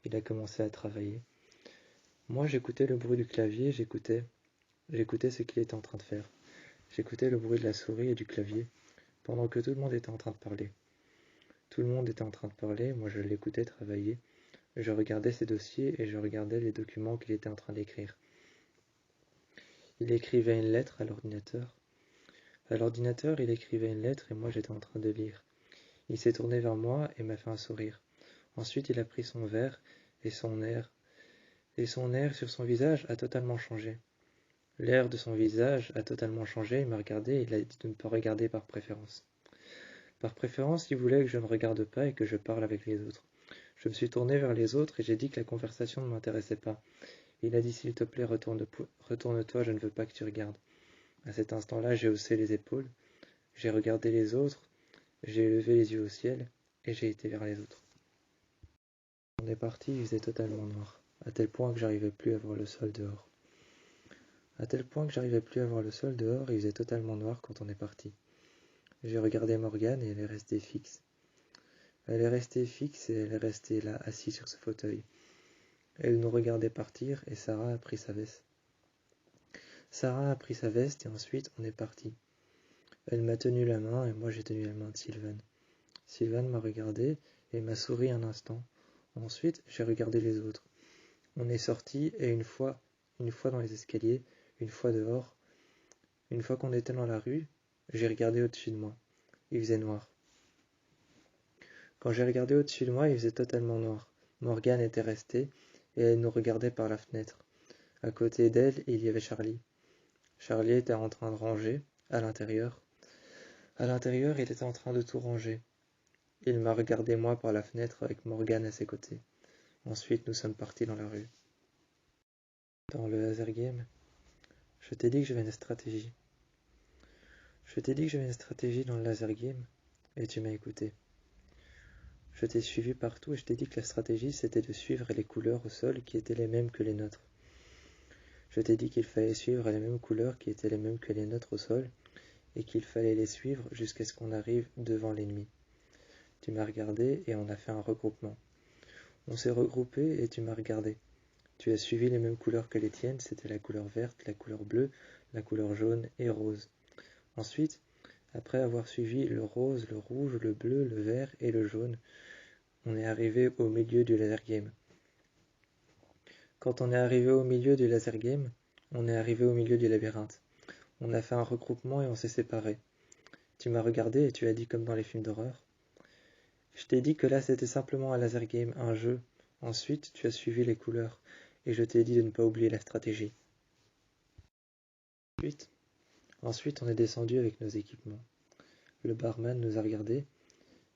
Il a commencé à travailler. Moi, j'écoutais le bruit du clavier, j'écoutais ce qu'il était en train de faire. J'écoutais le bruit de la souris et du clavier, pendant que tout le monde était en train de parler. Tout le monde était en train de parler, moi je l'écoutais travailler. Je regardais ses dossiers et je regardais les documents qu'il était en train d'écrire. Il écrivait une lettre à l'ordinateur. À l'ordinateur, il écrivait une lettre et moi j'étais en train de lire. Il s'est tourné vers moi et m'a fait un sourire. Ensuite, il a pris son verre et son air sur son visage a totalement changé. L'air de son visage a totalement changé, il m'a regardé et il a dit de ne pas regarder par préférence. Par préférence, il voulait que je ne regarde pas et que je parle avec les autres. Je me suis tourné vers les autres et j'ai dit que la conversation ne m'intéressait pas. Il a dit s'il te plaît, retourne-toi, je ne veux pas que tu regardes. À cet instant-là, j'ai haussé les épaules, j'ai regardé les autres, j'ai levé les yeux au ciel et j'ai été vers les autres. On est parti, il faisait totalement noir, à tel point que j'arrivais plus à voir le sol dehors. Il faisait totalement noir quand on est parti. J'ai regardé Morgane et elle est restée fixe. Elle est restée fixe et elle est restée là, assise sur ce fauteuil. Elle nous regardait partir et Sarah a pris sa veste. Et ensuite on est parti. Elle m'a tenu la main et moi j'ai tenu la main de Sylvane. Sylvane m'a regardé et m'a souri un instant. Ensuite j'ai regardé les autres. On est sorti et une fois dans les escaliers, Une fois dehors, une fois qu'on était dans la rue, j'ai regardé au-dessus de moi. Il faisait noir. Quand j'ai regardé au-dessus de moi, il faisait totalement noir. Morgane était restée et elle nous regardait par la fenêtre. À côté d'elle, il y avait Charlie. Charlie était en train de ranger à l'intérieur. À l'intérieur, il était en train de tout ranger. Il m'a regardé moi par la fenêtre avec Morgane à ses côtés. Ensuite, nous sommes partis dans la rue. Dans le laser game, je t'ai dit que j'avais une stratégie. Je t'ai dit que j'avais une stratégie dans le laser game et tu m'as écouté. Je t'ai suivi partout et je t'ai dit que la stratégie c'était de suivre les couleurs au sol qui étaient les mêmes que les nôtres. Je t'ai dit qu'il fallait suivre les mêmes couleurs qui étaient les mêmes que les nôtres au sol et qu'il fallait les suivre jusqu'à ce qu'on arrive devant l'ennemi. Tu m'as regardé et on a fait un regroupement. On s'est regroupé et tu m'as regardé. Tu as suivi les mêmes couleurs que les tiennes, c'était la couleur verte, la couleur bleue, la couleur jaune et rose. Ensuite, après avoir suivi le rose, le rouge, le bleu, le vert et le jaune, on est arrivé au milieu du laser game. Quand on est arrivé au milieu du laser game, on est arrivé au milieu du labyrinthe. On a fait un regroupement et on s'est séparés. Tu m'as regardé et tu as dit comme dans les films d'horreur. Je t'ai dit que là c'était simplement un laser game, un jeu. Ensuite, tu as suivi les couleurs et je t'ai dit de ne pas oublier la stratégie. Ensuite, on est descendu avec nos équipements. Le barman nous a regardés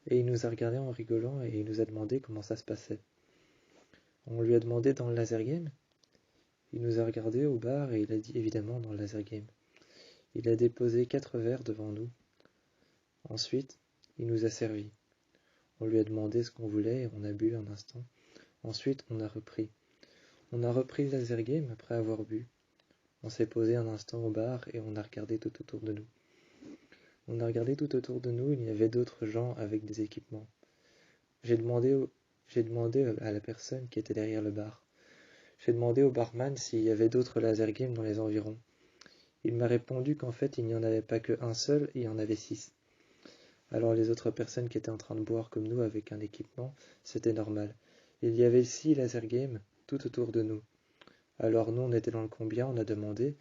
et il nous a regardés en rigolant et il nous a demandé comment ça se passait. On lui a demandé dans le laser game. Il nous a regardés au bar et il a dit évidemment dans le laser game. Il a déposé 4 verres devant nous. Ensuite, il nous a servi. On lui a demandé ce qu'on voulait et on a bu un instant. Ensuite, on a repris. On a repris le laser game après avoir bu. On s'est posé un instant au bar et on a regardé tout autour de nous. On a regardé tout autour de nous, il y avait d'autres gens avec des équipements. J'ai demandé à la personne qui était derrière le bar. J'ai demandé au barman s'il y avait d'autres laser games dans les environs. Il m'a répondu qu'en fait il n'y en avait pas qu'un seul, il y en avait 6. Alors les autres personnes qui étaient en train de boire comme nous avec un équipement, c'était normal. Il y avait 6 laser games tout autour de nous. Alors nous on était dans le combien, on a demandé.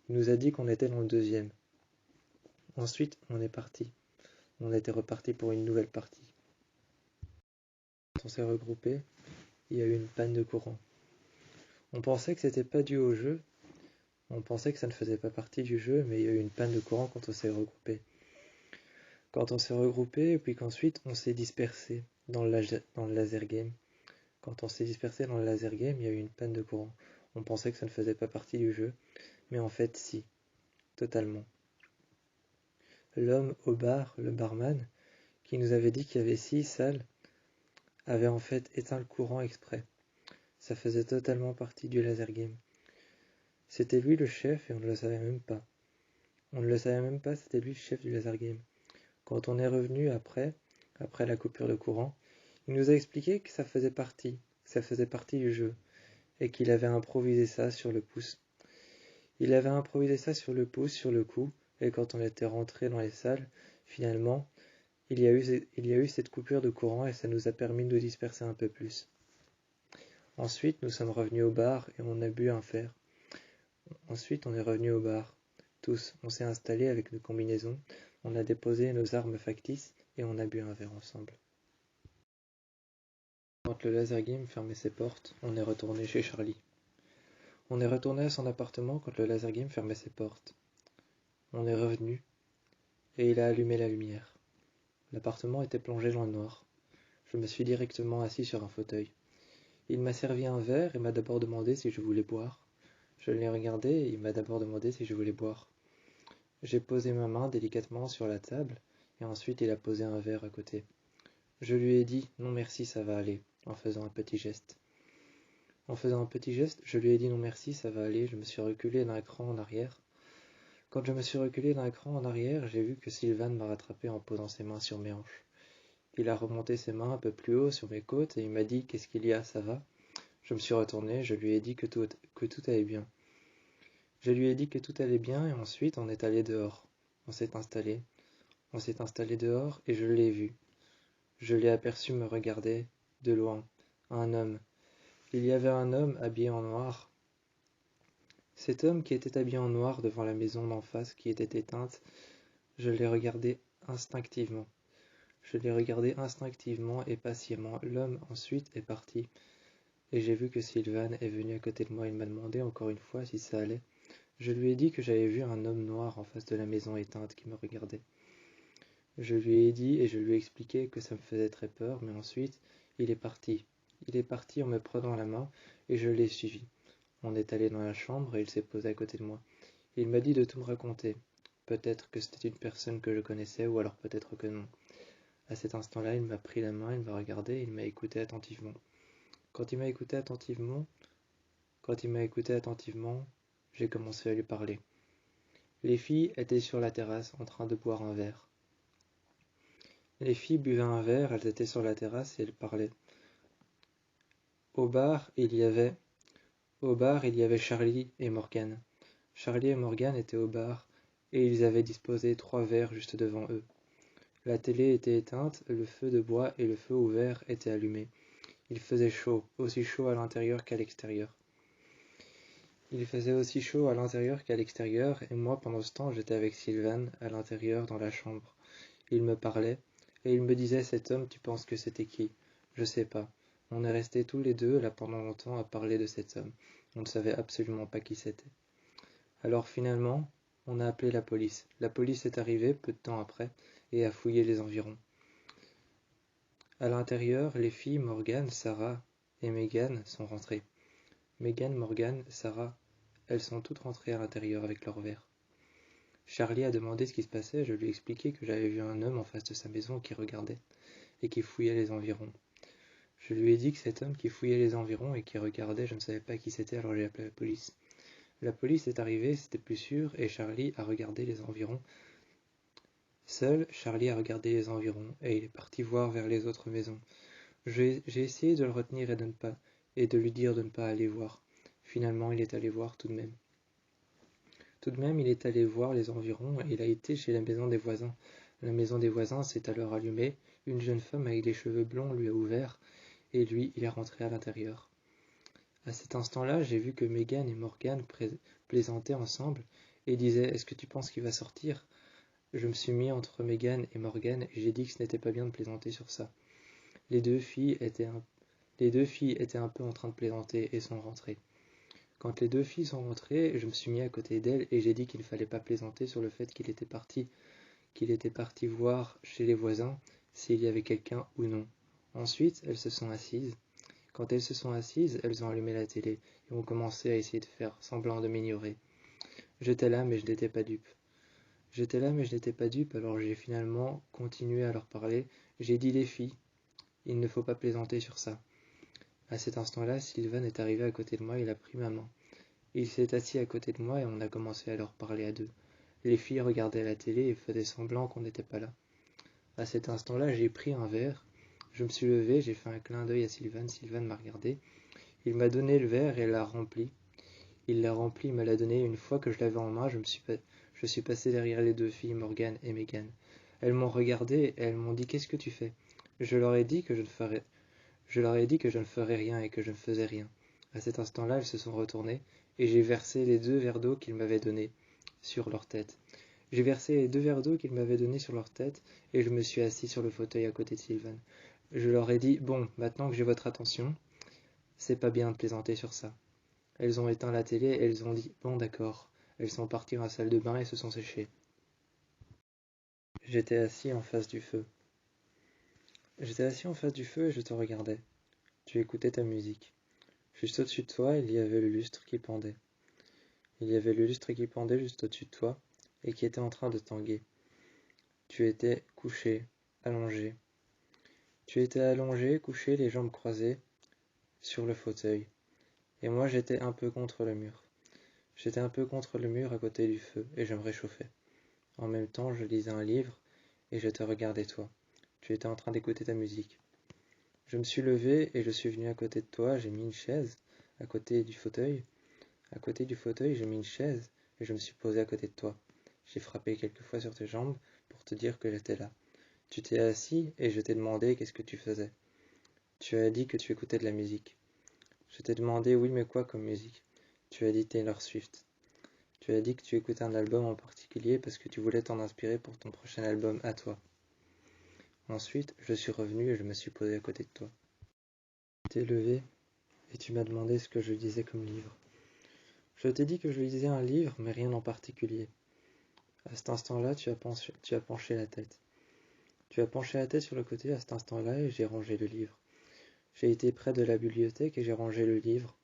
Il nous a dit qu'on était dans le deuxième. Ensuite on est parti. On était reparti pour une nouvelle partie. Quand on s'est regroupé, il y a eu une panne de courant. On pensait que c'était pas dû au jeu, on pensait que ça ne faisait pas partie du jeu, mais il y a eu une panne de courant quand on s'est regroupé. Quand on s'est regroupé, et puis qu'ensuite on s'est dispersé dans le laser game. Quand on s'est dispersé dans le laser game, il y a eu une panne de courant. On pensait que ça ne faisait pas partie du jeu, mais en fait si, totalement. L'homme au bar, le barman, qui nous avait dit qu'il y avait 6 salles, avait en fait éteint le courant exprès. Ça faisait totalement partie du laser game. C'était lui le chef et on ne le savait même pas. On ne le savait même pas, c'était lui le chef du laser game. Quand on est revenu après la coupure de courant, il nous a expliqué que ça faisait partie du jeu, et qu'il avait improvisé ça sur le pouce. Il avait improvisé ça sur le pouce, sur le coup, et quand on était rentré dans les salles, finalement, il y a eu cette coupure de courant et ça nous a permis de nous disperser un peu plus. Ensuite, nous sommes revenus au bar et on a bu un verre. Ensuite, on est revenu au bar. Tous, on s'est installés avec nos combinaisons, on a déposé nos armes factices et on a bu un verre ensemble. Quand le laser game fermait ses portes, on est retourné chez Charlie. On est retourné à son appartement quand le laser game fermait ses portes. On est revenu et il a allumé la lumière. L'appartement était plongé dans le noir. Je me suis directement assis sur un fauteuil. Il m'a servi un verre et m'a d'abord demandé si je voulais boire. Je l'ai regardé et il m'a d'abord demandé si je voulais boire. J'ai posé ma main délicatement sur la table et ensuite il a posé un verre à côté. Je lui ai dit non merci, ça va aller, en faisant un petit geste. En faisant un petit geste, je lui ai dit non merci, ça va aller, je me suis reculé d'un cran en arrière. Quand je me suis reculé d'un cran en arrière, j'ai vu que Sylvain m'a rattrapé en posant ses mains sur mes hanches. Il a remonté ses mains un peu plus haut sur mes côtes et il m'a dit « Qu'est-ce qu'il y a, ça va ?» Je me suis retourné, je lui ai dit que tout allait bien. Je lui ai dit que tout allait bien et ensuite on est allé dehors. On s'est installé. On s'est installé dehors et je l'ai vu. Je l'ai aperçu me regarder de loin. Un homme. Il y avait un homme habillé en noir. Cet homme qui était habillé en noir devant la maison d'en face qui était éteinte, je l'ai regardé instinctivement. Je l'ai regardé instinctivement et patiemment. L'homme ensuite est parti. Et j'ai vu que Sylvane est venue à côté de moi. Il m'a demandé encore une fois si ça allait. Je lui ai dit que j'avais vu un homme noir en face de la maison éteinte qui me regardait. Je lui ai dit et je lui ai expliqué que ça me faisait très peur, mais ensuite, il est parti. Il est parti en me prenant la main et je l'ai suivi. On est allé dans la chambre et il s'est posé à côté de moi. Il m'a dit de tout me raconter. Peut-être que c'était une personne que je connaissais ou alors peut-être que non. À cet instant-là, il m'a pris la main, il m'a regardé et il m'a écouté attentivement. Quand il m'a écouté attentivement, j'ai commencé à lui parler. Les filles étaient sur la terrasse en train de boire un verre. Les filles buvaient un verre, elles étaient sur la terrasse et elles parlaient. Au bar, il y avait Charlie et Morgan. Charlie et Morgan étaient au bar et ils avaient disposé 3 verres juste devant eux. La télé était éteinte, le feu de bois et le feu ouvert étaient allumés. Il faisait chaud, aussi chaud à l'intérieur qu'à l'extérieur. Il faisait aussi chaud à l'intérieur qu'à l'extérieur, et moi pendant ce temps j'étais avec Sylvane à l'intérieur dans la chambre. Il me parlait, et il me disait cet homme tu penses que c'était qui? Je sais pas. On est restés tous les deux là pendant longtemps à parler de cet homme. On ne savait absolument pas qui c'était. Alors finalement, on a appelé la police. La police est arrivée peu de temps après et a fouillé les environs. À l'intérieur, les filles Morgan, Sarah et Megan sont rentrées. Megan, Morgan, Sarah, elles sont toutes rentrées à l'intérieur avec leurs verres. Charlie a demandé ce qui se passait, je lui ai expliqué que j'avais vu un homme en face de sa maison qui regardait et qui fouillait les environs. Je lui ai dit que cet homme qui fouillait les environs et qui regardait, je ne savais pas qui c'était, alors j'ai appelé la police. La police est arrivée, c'était plus sûr, et Charlie a regardé les environs. Seul, Charlie a regardé les environs, et il est parti voir vers les autres maisons. J'ai essayé de le retenir et de lui dire de ne pas aller voir. Finalement, il est allé voir tout de même. Tout de même, il est allé voir les environs et il a été chez la maison des voisins. La maison des voisins s'est alors allumée. Une jeune femme avec des cheveux blonds lui a ouvert et lui, il est rentré à l'intérieur. À cet instant-là, j'ai vu que Megan et Morgan plaisantaient ensemble et disaient « Est-ce que tu penses qu'il va sortir ?» Je me suis mis entre Megan et Morgan et j'ai dit que ce n'était pas bien de plaisanter sur ça. Les deux filles étaient un peu en train de plaisanter et sont rentrées. Quand les deux filles sont rentrées, je me suis mis à côté d'elles et j'ai dit qu'il ne fallait pas plaisanter sur le fait qu'il était parti voir chez les voisins s'il y avait quelqu'un ou non. Ensuite, elles se sont assises. Quand elles se sont assises, elles ont allumé la télé et ont commencé à essayer de faire semblant de m'ignorer. J'étais là, mais je n'étais pas dupe. Alors j'ai finalement continué à leur parler. J'ai dit les filles, il ne faut pas plaisanter sur ça. À cet instant-là, Sylvain est arrivé à côté de moi, il a pris ma main. Il s'est assis à côté de moi et on a commencé à leur parler à deux. Les filles regardaient la télé et faisaient semblant qu'on n'était pas là. À cet instant-là, j'ai pris un verre. Je me suis levé, j'ai fait un clin d'œil à Sylvain. Sylvain m'a regardé. Il m'a donné le verre et l'a rempli. Il l'a rempli, il me l'a donné. Une fois que je l'avais en main, je suis passé derrière les deux filles, Morgan et Megan. Elles m'ont regardé et elles m'ont dit « Qu'est-ce que tu fais ?» Je leur ai dit que je ne ferais rien et que je ne faisais rien. À cet instant-là, elles se sont retournées et j'ai versé les 2 verres d'eau qu'ils m'avaient donnés sur leur tête. J'ai versé les 2 verres d'eau qu'ils m'avaient donnés sur leur tête et je me suis assis sur le fauteuil à côté de Sylvain. Je leur ai dit « Bon, maintenant que j'ai votre attention, c'est pas bien de plaisanter sur ça. » Elles ont éteint la télé et elles ont dit « Bon, d'accord. » Elles sont parties dans la salle de bain et se sont séchées. J'étais assis en face du feu. et je te regardais. Tu écoutais ta musique. Juste au-dessus de toi, il y avait le lustre qui pendait. Juste au-dessus de toi et qui était en train de tanguer. Tu étais couché, allongé. Couché, les jambes croisées, sur le fauteuil. Et moi, j'étais un peu contre le mur. À côté du feu et je me réchauffais. En même temps, je lisais un livre et je te regardais toi. Tu étais en train d'écouter ta musique. Je me suis levé et je suis venu à côté de toi, j'ai mis une chaise à côté du fauteuil. J'ai mis une chaise et je me suis posé à côté de toi. J'ai frappé quelques fois sur tes jambes pour te dire que j'étais là. Tu t'es assis et je t'ai demandé qu'est-ce que tu faisais. Tu as dit que tu écoutais de la musique. Je t'ai demandé oui mais quoi comme musique. Tu as dit Taylor Swift. Tu as dit que tu écoutais un album en particulier parce que tu voulais t'en inspirer pour ton prochain album à toi. Ensuite, je suis revenu et je me suis posé à côté de toi. Tu t'es levé et tu m'as demandé ce que je lisais comme livre. Je t'ai dit que je lisais un livre, mais rien en particulier. À cet instant-là, tu as penché la tête. Tu as penché la tête sur le côté à cet instant-là et j'ai rangé le livre. J'ai été près de la bibliothèque et j'ai rangé le livre.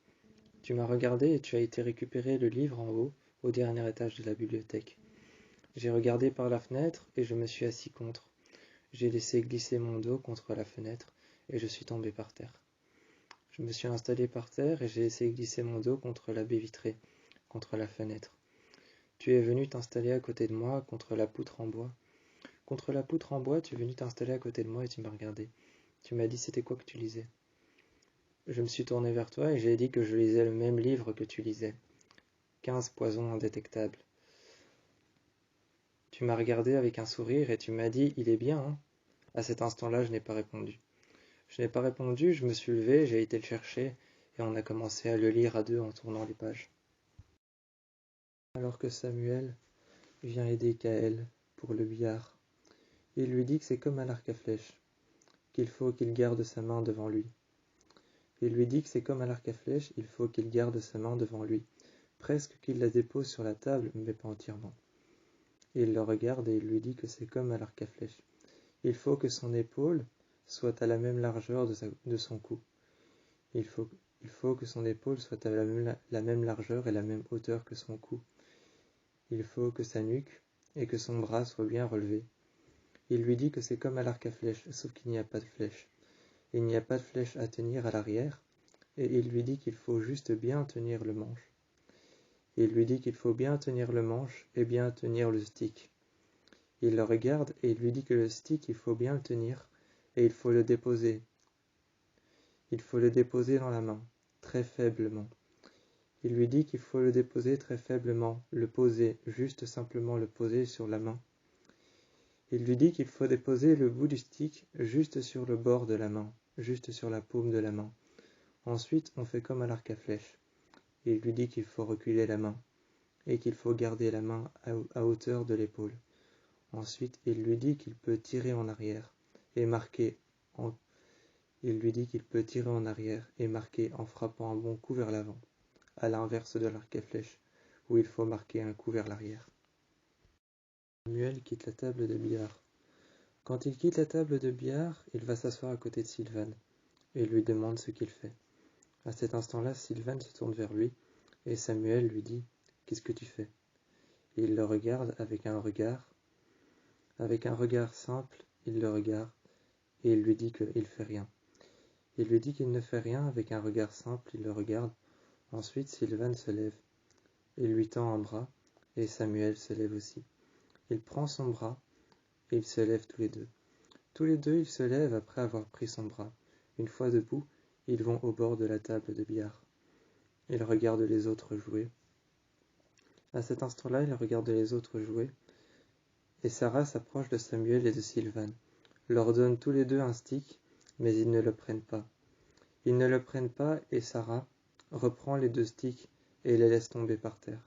Tu m'as regardé et tu as été récupérer le livre en haut, au dernier étage de la bibliothèque. J'ai regardé par la fenêtre et je me suis assis contre. J'ai laissé glisser mon dos contre la fenêtre et je suis tombé par terre. Je me suis installé par terre et j'ai laissé glisser mon dos contre la baie vitrée, contre la fenêtre. Tu es venu t'installer à côté de moi, contre la poutre en bois. Contre la poutre en bois, tu es venu t'installer à côté de moi et tu m'as regardé. Tu m'as dit c'était quoi que tu lisais. Je me suis tourné vers toi et j'ai dit que je lisais le même livre que tu lisais. 15 poisons indétectables. Tu m'as regardé avec un sourire et tu m'as dit il est bien, hein. À cet instant-là, je n'ai pas répondu. Je n'ai pas répondu, je me suis levé, j'ai été le chercher et on a commencé à le lire à deux en tournant les pages. Alors que Samuel vient aider Kaël pour le billard. Il lui dit que c'est comme à l'arc à flèche, qu'il faut qu'il garde sa main devant lui. Il lui dit que c'est comme à l'arc à flèche, il faut qu'il garde sa main devant lui, presque qu'il la dépose sur la table, mais pas entièrement. Il le regarde et il lui dit que c'est comme à l'arc à flèche. Il faut que son épaule soit à la même largeur de son cou. Il faut que son épaule soit à la même largeur et la même hauteur que son cou. Il faut que sa nuque et que son bras soient bien relevés. Il lui dit que c'est comme à l'arc à flèche, sauf qu'il n'y a pas de flèche. Il n'y a pas de flèche à tenir à l'arrière, et il lui dit qu'il faut juste bien tenir le manche. Il lui dit qu'il faut bien tenir le manche et bien tenir le stick. Il le regarde et il lui dit que le stick, il faut bien le tenir et il faut le déposer. Il faut le déposer dans la main, très faiblement. Il lui dit qu'il faut le déposer très faiblement, le poser, juste simplement le poser sur la main. Il lui dit qu'il faut déposer le bout du stick juste sur le bord de la main, juste sur la paume de la main. Ensuite, on fait comme à l'arc à flèche. Il lui dit qu'il faut reculer la main et qu'il faut garder la main à hauteur de l'épaule. Ensuite, il lui dit qu'il peut tirer en arrière et marquer Il lui dit qu'il peut tirer en arrière et marquer en frappant un bon coup vers l'avant, à l'inverse de l'arc à flèche, où il faut marquer un coup vers l'arrière. Samuel quitte la table de billard. Quand il quitte la table de billard, il va s'asseoir à côté de Sylvane et lui demande ce qu'il fait. À cet instant-là, Sylvane se tourne vers lui et Samuel lui dit « Qu'est-ce que tu fais ?» Il le regarde avec un regard simple, il le regarde et il lui dit qu'il fait rien. Il lui dit qu'il ne fait rien avec un regard simple, il le regarde. Ensuite, Sylvane se lève. Il lui tend un bras et Samuel se lève aussi. Il prend son bras et ils se lèvent tous les deux. Tous les deux, ils se lèvent après avoir pris son bras. Une fois debout, ils vont au bord de la table de billard. Ils regardent les autres jouer. À cet instant-là, ils regardent les autres jouer. Et Sarah s'approche de Samuel et de Sylvane, leur donne tous les deux un stick, mais ils ne le prennent pas. Ils ne le prennent pas et Sarah reprend les deux sticks et les laisse tomber par terre.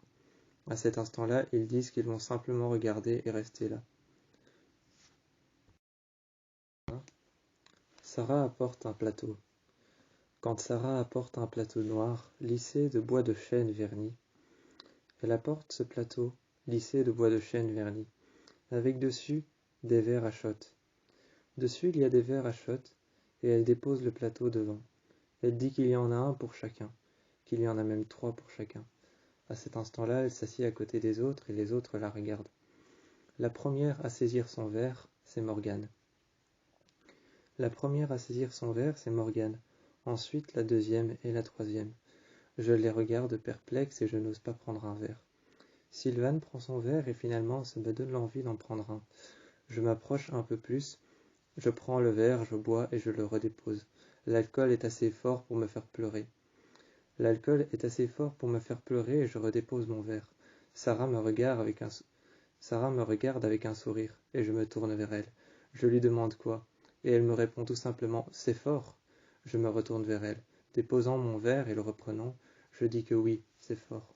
À cet instant-là, ils disent qu'ils vont simplement regarder et rester là. Sarah apporte un plateau. Quand Sarah apporte un plateau noir, lissé de bois de chêne verni, elle apporte ce plateau lissé de bois de chêne verni, avec dessus des verres à shot. Dessus, il y a des verres à shot, et elle dépose le plateau devant. Elle dit qu'il y en a un pour chacun, qu'il y en a même 3 pour chacun. À cet instant-là, elle s'assied à côté des autres et les autres la regardent. La première à saisir son verre, c'est Morgane. Ensuite, la deuxième et la troisième. Je les regarde perplexes et je n'ose pas prendre un verre. Sylvane prend son verre et finalement ça me donne l'envie d'en prendre un. Je m'approche un peu plus, je prends le verre, je bois et je le redépose. L'alcool est assez fort pour me faire pleurer. Et je redépose mon verre. Sarah me regarde avec un sourire et je me tourne vers elle. Je lui demande quoi et elle me répond tout simplement « c'est fort ». Je me retourne vers elle. Déposant mon verre et le reprenant, je dis que oui, c'est fort.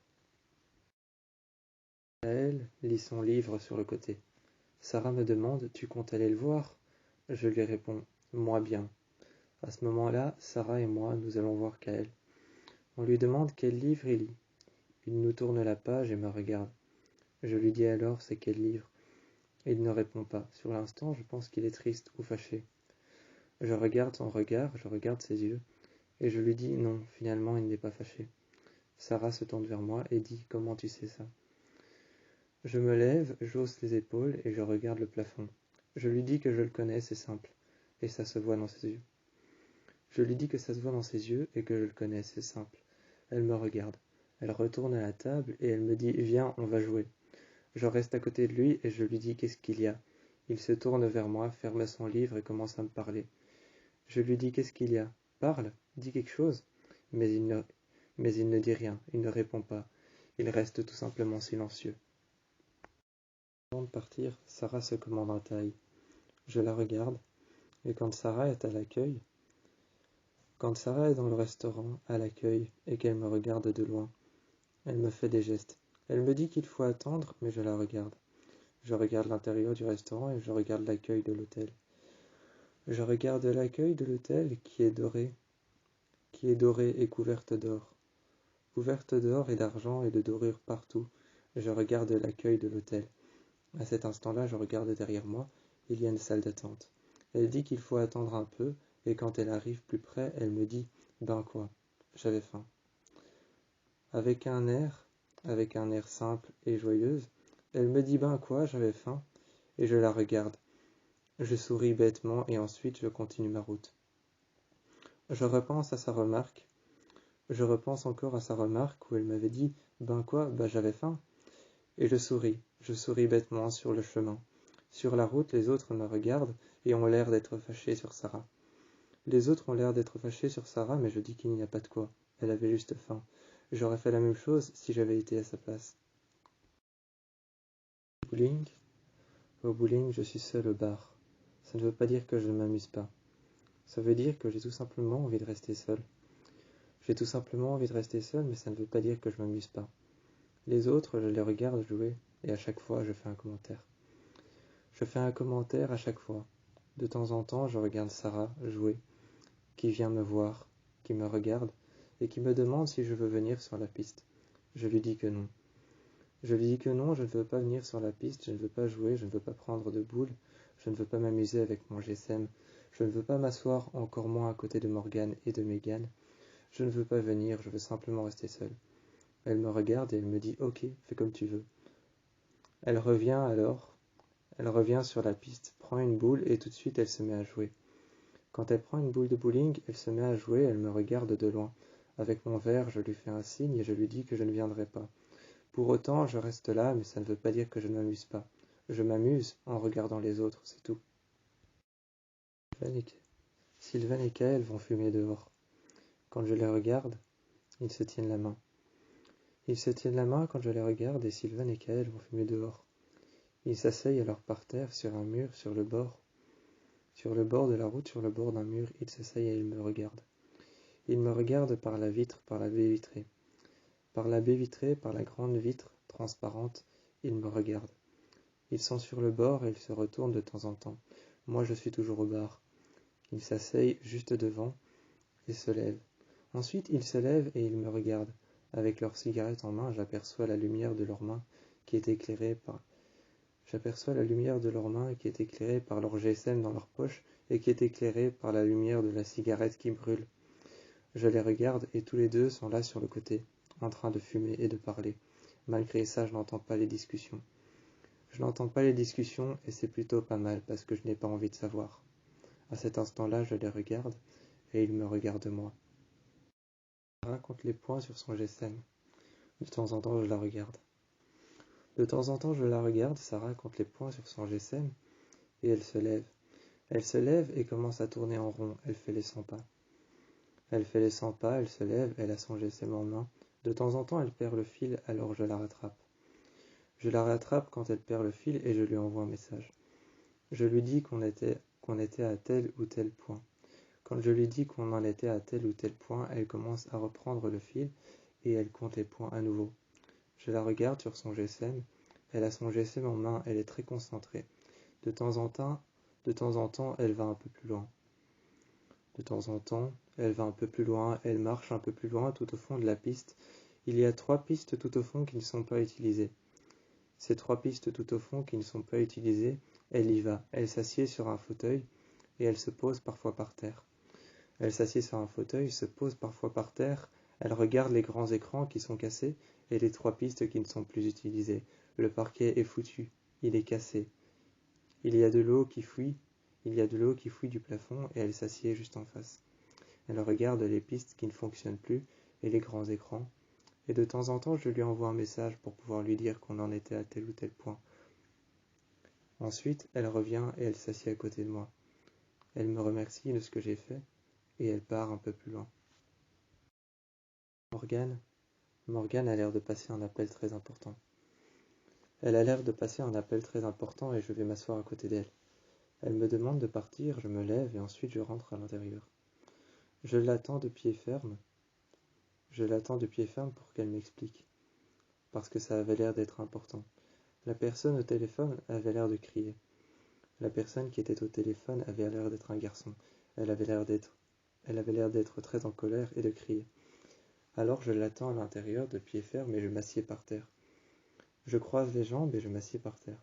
Elle lit son livre sur le côté. Sarah me demande: Tu comptes aller le voir? Je lui réponds: Moi bien. À ce moment-là, Sarah et moi, nous allons voir Kaël. On lui demande quel livre il lit. Il nous tourne la page et me regarde. Je lui dis alors: C'est quel livre? Il ne répond pas. Sur l'instant, je pense qu'il est triste ou fâché. Je regarde son regard, je regarde ses yeux, et je lui dis: Non, finalement, il n'est pas fâché. Sarah se tourne vers moi et dit: Comment tu sais ça? Je me lève, j'hausse les épaules et je regarde le plafond. Je lui dis que je le connais, c'est simple, et ça se voit dans ses yeux. Je lui dis que ça se voit dans ses yeux et que je le connais, c'est simple. Elle me regarde. Elle retourne à la table et elle me dit: Viens, on va jouer. Je reste à côté de lui et je lui dis: Qu'est-ce qu'il y a? Il se tourne vers moi, ferme son livre et commence à me parler. Je lui dis: Qu'est-ce qu'il y a? Parle, dis quelque chose. Mais il ne dit rien, il ne répond pas. Il reste tout simplement silencieux. Avant de partir, Sarah se commande un taille. Je la regarde, et quand Sarah est dans le restaurant, à l'accueil, et qu'elle me regarde de loin, elle me fait des gestes. Elle me dit qu'il faut attendre, mais je la regarde. Je regarde l'intérieur du restaurant et je regarde l'accueil de l'hôtel. Je regarde l'accueil de l'hôtel qui est doré et couverte d'or. Couverte d'or et d'argent et de dorures partout. Je regarde l'accueil de l'hôtel. À cet instant-là, je regarde derrière moi, il y a une salle d'attente. Elle dit qu'il faut attendre un peu, et quand elle arrive plus près, elle me dit: Ben quoi? J'avais faim. Avec un air simple et joyeuse, elle me dit: Ben quoi? J'avais faim. Et je la regarde. Je souris bêtement et ensuite je continue ma route. Je repense encore à sa remarque où elle m'avait dit: Ben quoi? Ben j'avais faim. Et je souris bêtement sur le chemin. Sur la route, les autres me regardent et ont l'air d'être fâchés sur Sarah. Les autres ont l'air d'être fâchés sur Sarah, mais je dis qu'il n'y a pas de quoi. Elle avait juste faim. J'aurais fait la même chose si j'avais été à sa place. Bowling. Au bowling, je suis seul au bar. Ça ne veut pas dire que je ne m'amuse pas. Ça veut dire que j'ai tout simplement envie de rester seul. J'ai tout simplement envie de rester seul, mais ça ne veut pas dire que je m'amuse pas. Les autres, je les regarde jouer, et à chaque fois, je fais un commentaire. Je fais un commentaire à chaque fois. De temps en temps, je regarde Sarah jouer, qui vient me voir, qui me regarde, et qui me demande si je veux venir sur la piste. Je lui dis que non. Je lui dis que non, je ne veux pas venir sur la piste, je ne veux pas jouer, je ne veux pas prendre de boules, je ne veux pas m'amuser avec mon GSM, je ne veux pas m'asseoir encore moins à côté de Morgane et de Megan. Je ne veux pas venir, je veux simplement rester seule. Elle me regarde et elle me dit: Ok, fais comme tu veux. Elle revient sur la piste, prend une boule et tout de suite elle se met à jouer. Quand elle prend une boule de bowling, elle se met à jouer, elle me regarde de loin. Avec mon verre, je lui fais un signe et je lui dis que je ne viendrai pas. Pour autant, je reste là, mais ça ne veut pas dire que je ne m'amuse pas. Je m'amuse en regardant les autres, c'est tout. Sylvain et Kaël vont fumer dehors. Quand je les regarde, ils se tiennent la main. Ils se tiennent la main quand je les regarde et Sylvain et Kaël vont fumer dehors. Ils s'asseyent alors par terre sur un mur sur le bord de la route, sur le bord d'un mur. Ils s'asseyent et ils me regardent. Ils me regardent par la vitre, par la baie vitrée. Par la baie vitrée, par la grande vitre transparente, ils me regardent. Ils sont sur le bord et ils se retournent de temps en temps. Moi je suis toujours au bar. Ils s'asseyent juste devant et se lèvent. Ensuite ils se lèvent et ils me regardent. Avec leur cigarette en main, j'aperçois la lumière de leurs mains qui est éclairée par leur GSM dans leur poche et qui est éclairée par la lumière de la cigarette qui brûle. Je les regarde et tous les deux sont là sur le côté, en train de fumer et de parler. Malgré ça, je n'entends pas les discussions. Je n'entends pas les discussions et c'est plutôt pas mal parce que je n'ai pas envie de savoir. À cet instant-là, je les regarde et ils me regardent moi. Sarah compte les points sur son GSM. De temps en temps, je la regarde. Sarah compte les points sur son GSM et elle se lève. Elle se lève et commence à tourner en rond. Elle fait les 100 pas. Elle se lève, elle a son GSM en main. De temps en temps, elle perd le fil, alors je la rattrape. Je la rattrape quand elle perd le fil et je lui envoie un message. Je lui dis qu'on était à tel ou tel point. Quand je lui dis qu'on en était à tel ou tel point, elle commence à reprendre le fil et elle compte les points à nouveau. Je la regarde sur son GSM Elle a son GSM en main, elle est très concentrée. De temps en temps, elle va un peu plus loin. De temps en temps, elle va un peu plus loin, elle marche un peu plus loin tout au fond de la piste. Il y a 3 pistes tout au fond qui ne sont pas utilisées. Ces 3 pistes tout au fond qui ne sont pas utilisées, elle y va. Elle s'assied sur un fauteuil et elle se pose parfois par terre. Elle s'assied sur un fauteuil, se pose parfois par terre, elle regarde les grands écrans qui sont cassés et les 3 pistes qui ne sont plus utilisées. Le parquet est foutu, il est cassé. Il y a de l'eau qui fuit du plafond et elle s'assied juste en face. Elle regarde les pistes qui ne fonctionnent plus et les grands écrans. Et de temps en temps, je lui envoie un message pour pouvoir lui dire qu'on en était à tel ou tel point. Ensuite, elle revient et elle s'assied à côté de moi. Elle me remercie de ce que j'ai fait et elle part un peu plus loin. Morgane a l'air de passer un appel très important. Elle a l'air de passer un appel très important et je vais m'asseoir à côté d'elle. Elle me demande de partir, je me lève et ensuite je rentre à l'intérieur. Je l'attends de pied ferme. Je l'attends de pied ferme pour qu'elle m'explique. Parce que ça avait l'air d'être important. La personne au téléphone avait l'air de crier. La personne qui était au téléphone avait l'air d'être un garçon. Elle avait l'air d'être très en colère et de crier. Alors je l'attends à l'intérieur de pied ferme et je m'assieds par terre. Je croise les jambes et je m'assieds par terre.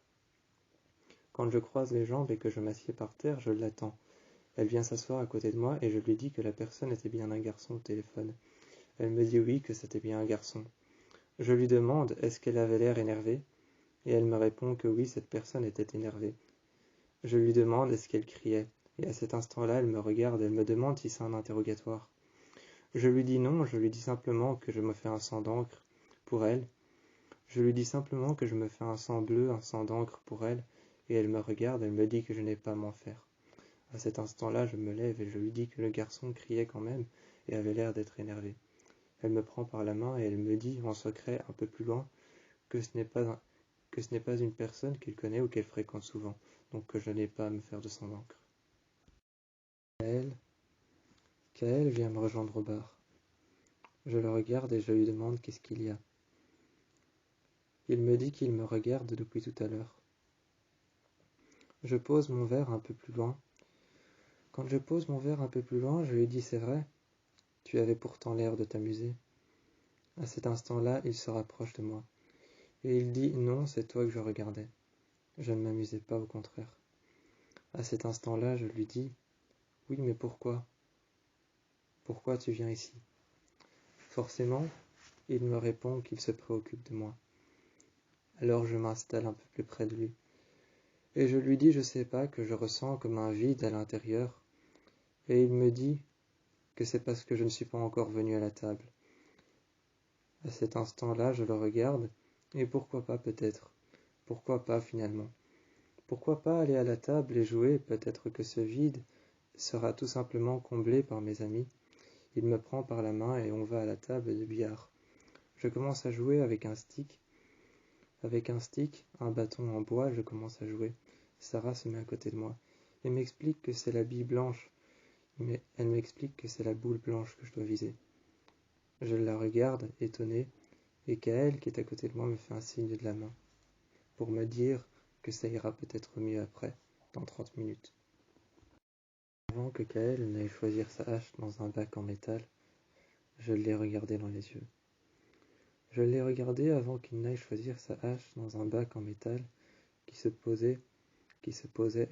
Quand je croise les jambes et que je m'assieds par terre, je l'attends. Elle vient s'asseoir à côté de moi et je lui dis que la personne était bien un garçon au téléphone. Elle me dit oui, que c'était bien un garçon. Je lui demande est-ce qu'elle avait l'air énervée et elle me répond que oui, cette personne était énervée. Je lui demande est-ce qu'elle criait et à cet instant-là, elle me regarde et elle me demande si c'est un interrogatoire. Je lui dis non, je lui dis simplement que je me fais un sang d'encre pour elle. Je lui dis simplement que je me fais un sang bleu, un sang d'encre pour elle, et elle me regarde, elle me dit que je n'ai pas à m'en faire. À cet instant-là, je me lève et je lui dis que le garçon criait quand même et avait l'air d'être énervé. Elle me prend par la main et elle me dit en secret un peu plus loin que ce n'est pas une personne qu'elle connaît ou qu'elle fréquente souvent, donc que je n'ai pas à me faire de sang d'encre. Kael vient me rejoindre au bar. Je le regarde et je lui demande qu'est-ce qu'il y a. Il me dit qu'il me regarde depuis tout à l'heure. Je pose mon verre un peu plus loin. Quand je pose mon verre un peu plus loin, je lui dis c'est vrai, tu avais pourtant l'air de t'amuser. À cet instant-là, il se rapproche de moi. Et il dit non, c'est toi que je regardais. Je ne m'amusais pas, au contraire. À cet instant-là, je lui dis oui, mais pourquoi? Pourquoi tu viens ici? Forcément, il me répond qu'il se préoccupe de moi. Alors je m'installe un peu plus près de lui. Et je lui dis je sais pas, que je ressens comme un vide à l'intérieur. Et il me dit que c'est parce que je ne suis pas encore venu à la table. À cet instant-là, je le regarde, et pourquoi pas peut-être? Pourquoi pas finalement? Pourquoi pas aller à la table et jouer? Peut-être que ce vide sera tout simplement comblé par mes amis. Il me prend par la main et on va à la table de billard. Je commence à jouer avec un stick. Un bâton en bois, je commence à jouer. Sarah se met à côté de moi et m'explique que c'est la bille blanche, mais elle m'explique que c'est la boule blanche que je dois viser. Je la regarde, étonné, et Kael, qui est à côté de moi, me fait un signe de la main, pour me dire que ça ira peut-être mieux après, dans 30 minutes. Avant que Kael n'aille choisir sa hache dans un bac en métal, je l'ai regardé dans les yeux. Je l'ai regardé avant qu'il n'aille choisir sa hache dans un bac en métal qui se posait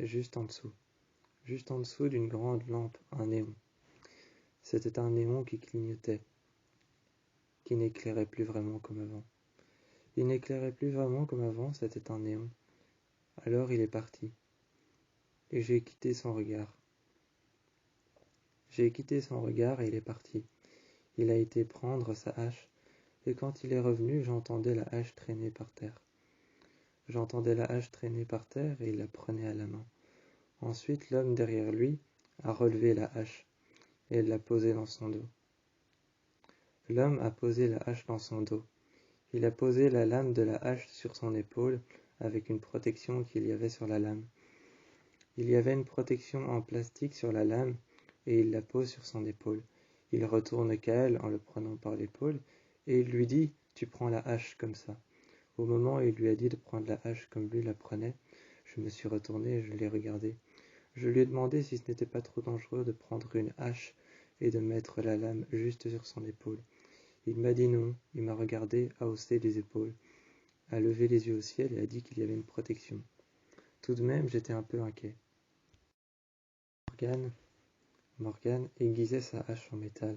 juste en dessous d'une grande lampe, un néon. C'était un néon qui clignotait, qui n'éclairait plus vraiment comme avant. Il n'éclairait plus vraiment comme avant, c'était un néon. Alors il est parti, et j'ai quitté son regard. J'ai quitté son regard et il est parti. Il a été prendre sa hache, et quand il est revenu, j'entendais la hache traîner par terre. J'entendais la hache traîner par terre et il la prenait à la main. Ensuite, l'homme derrière lui a relevé la hache et l'a posée dans son dos. L'homme a posé la hache dans son dos. Il a posé la lame de la hache sur son épaule avec une protection qu'il y avait sur la lame. Il y avait une protection en plastique sur la lame et il la pose sur son épaule. Il retourne Kael en le prenant par l'épaule et il lui dit « Tu prends la hache comme ça ». Au moment où il lui a dit de prendre la hache comme lui la prenait, je me suis retourné et je l'ai regardé. Je lui ai demandé si ce n'était pas trop dangereux de prendre une hache et de mettre la lame juste sur son épaule. Il m'a dit non, il m'a regardé, a haussé les épaules, a levé les yeux au ciel et a dit qu'il y avait une protection. Tout de même, j'étais un peu inquiet. Morgane aiguisait sa hache en métal.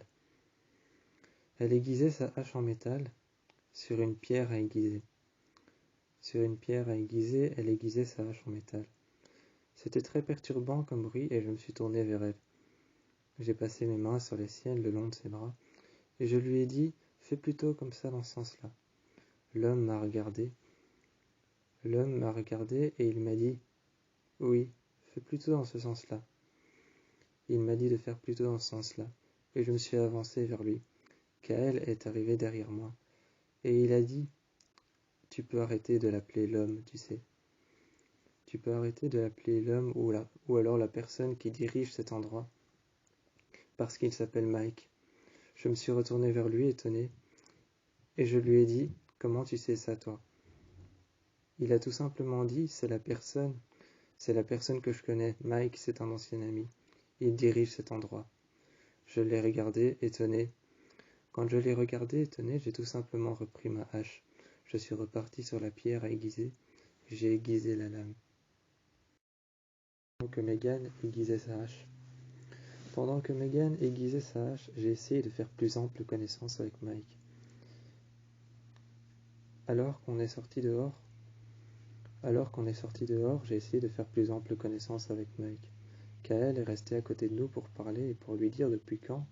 Elle aiguisait sa hache en métal sur une pierre à aiguiser. Sur une pierre à aiguiser, elle aiguisait sa hache en métal. C'était très perturbant comme bruit et je me suis tourné vers elle. J'ai passé mes mains sur les siennes le long de ses bras et je lui ai dit « Fais plutôt comme ça dans ce sens-là ». L'homme m'a regardé et il m'a dit « Oui, fais plutôt dans ce sens-là ». Il m'a dit de faire plutôt dans ce sens-là et je me suis avancé vers lui. Kaël est arrivé derrière moi et il a dit « Tu peux arrêter de l'appeler l'homme, tu sais. Tu peux arrêter de l'appeler l'homme ou alors la personne qui dirige cet endroit parce qu'il s'appelle Mike. » Je me suis retourné vers lui étonné et je lui ai dit « Comment tu sais ça, toi ?» Il a tout simplement dit « C'est la personne que je connais. Mike, c'est un ancien ami. Il dirige cet endroit. » Je l'ai regardé étonné. Quand je l'ai regardé étonné, j'ai tout simplement repris ma hache. Je suis reparti sur la pierre à aiguiser. J'ai aiguisé la lame. Pendant que Megan aiguisait sa hache, j'ai essayé de faire plus ample connaissance avec Mike. Alors qu'on est sorti dehors, j'ai essayé de faire plus ample connaissance avec Mike. Kaël est resté à côté de nous pour parler et pour lui dire depuis quand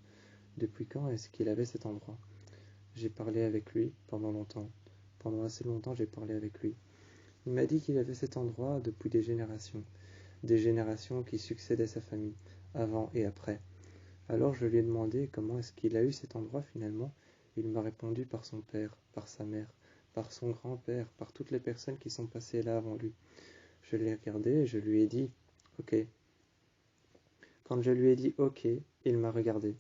est-ce qu'il avait cet endroit. J'ai parlé avec lui pendant longtemps. Pendant assez longtemps, j'ai parlé avec lui. Il m'a dit qu'il avait cet endroit depuis des générations qui succédaient sa famille, avant et après. Alors je lui ai demandé comment est-ce qu'il a eu cet endroit finalement. Il m'a répondu par son père, par sa mère, par son grand-père, par toutes les personnes qui sont passées là avant lui. Je l'ai regardé et je lui ai dit « Ok ». Quand je lui ai dit « Ok », il m'a regardé.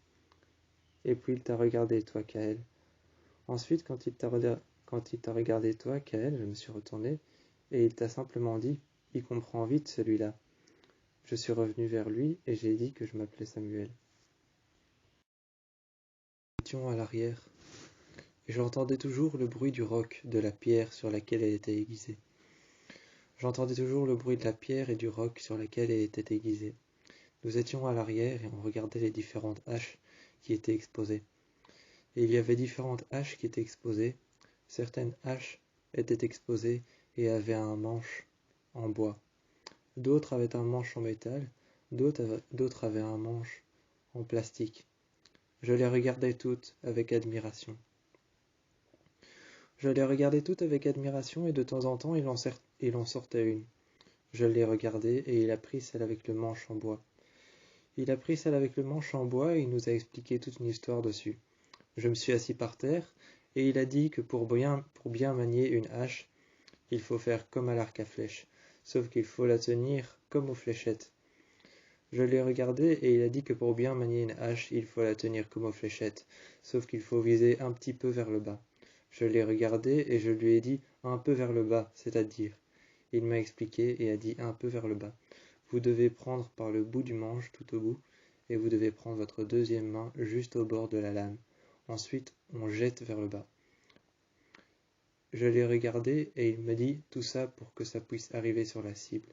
Et puis il t'a regardé, toi, Kaël. Ensuite, quand il t'a regardé, toi, Kaël, je me suis retourné et il t'a simplement dit « Il comprend vite celui-là ». Je suis revenu vers lui et j'ai dit que je m'appelais Samuel. Nous étions à l'arrière et j'entendais toujours le bruit du roc de la pierre sur laquelle elle était aiguisée. J'entendais toujours le bruit de la pierre et du roc sur laquelle elle était aiguisée. Nous étions à l'arrière et on regardait les différentes haches qui étaient exposées. Et il y avait différentes haches qui étaient exposées. Certaines haches étaient exposées et avaient un manche en bois. D'autres avaient un manche en métal, d'autres avaient un manche en plastique. Je les regardais toutes avec admiration. Et de temps en temps il en sortait une. Je l'ai regardé et il a pris celle avec le manche en bois. Et il nous a expliqué toute une histoire dessus. Je me suis assis par terre et il a dit que pour bien manier une hache, il faut faire comme à l'arc à flèche, sauf qu'il faut la tenir comme aux fléchettes. Je l'ai regardé et il a dit que pour bien manier une hache, il faut la tenir comme aux fléchettes, sauf qu'il faut viser un petit peu vers le bas. Je l'ai regardé et je lui ai dit un peu vers le bas, c'est-à-dire. Il m'a expliqué et a dit un peu vers le bas. Vous devez prendre par le bout du manche tout au bout et vous devez prendre votre deuxième main juste au bord de la lame. Ensuite, on jette vers le bas. Je l'ai regardé et il m'a dit tout ça pour que ça puisse arriver sur la cible.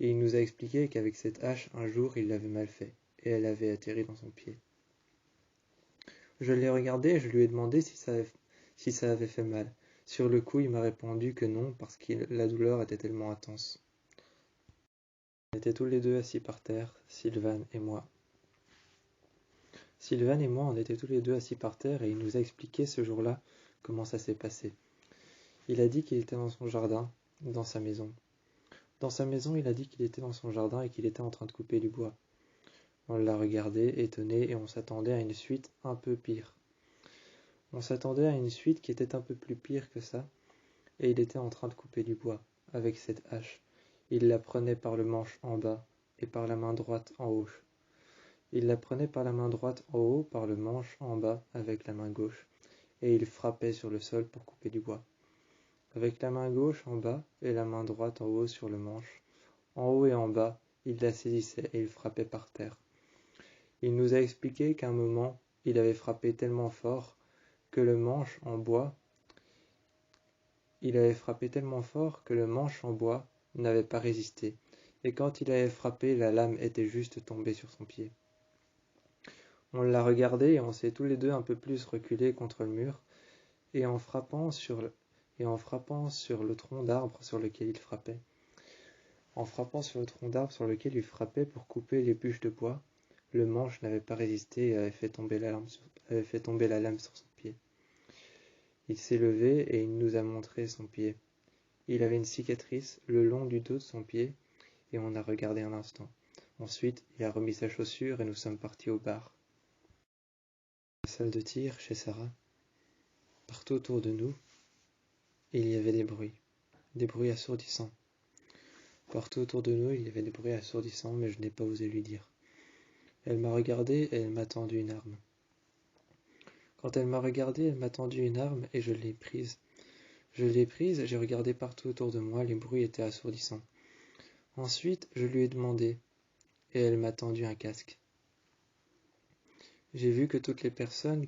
Et il nous a expliqué qu'avec cette hache, un jour, il l'avait mal fait et elle avait atterri dans son pied. Je l'ai regardé et je lui ai demandé si ça avait fait mal. Sur le coup, il m'a répondu que non parce que la douleur était tellement intense. On était tous les deux assis par terre, Sylvain et moi. On était tous les deux assis par terre et il nous a expliqué ce jour-là comment ça s'est passé. Il a dit qu'il était dans son jardin, dans sa maison. Dans sa maison, il a dit qu'il était dans son jardin et qu'il était en train de couper du bois. On l'a regardé, étonné, et on s'attendait à une suite un peu pire. On s'attendait à une suite qui était un peu plus pire que ça, et il était en train de couper du bois, avec cette hache. Il la prenait par le manche en bas, et par la main droite en haut. Il la prenait par la main droite en haut, par le manche en bas, avec la main gauche, et il frappait sur le sol pour couper du bois. avec la main gauche en bas et la main droite en haut sur le manche. En haut et en bas, il la saisissait et il frappait par terre. Il nous a expliqué qu'à un moment, il avait frappé tellement fort que le manche en bois n'avait pas résisté, et quand il avait frappé, la lame était juste tombée sur son pied. On l'a regardé et on s'est tous les deux un peu plus reculés contre le mur, et en frappant sur le tronc d'arbre sur lequel il frappait. Pour couper les bûches de bois, le manche n'avait pas résisté et avait fait tomber la lame sur son pied. Il s'est levé et il nous a montré son pied. Il avait une cicatrice le long du dos de son pied et on a regardé un instant. Ensuite, il a remis sa chaussure et nous sommes partis au bar. La salle de tir chez Sarah. Partout autour de nous, il y avait des bruits assourdissants. Partout autour de nous, il y avait des bruits assourdissants, mais je n'ai pas osé lui dire. Elle m'a regardé et elle m'a tendu une arme. Quand elle m'a regardé, elle m'a tendu une arme et je l'ai prise. J'ai regardé partout autour de moi, les bruits étaient assourdissants. Ensuite, je lui ai demandé, et elle m'a tendu un casque. J'ai vu que toutes les personnes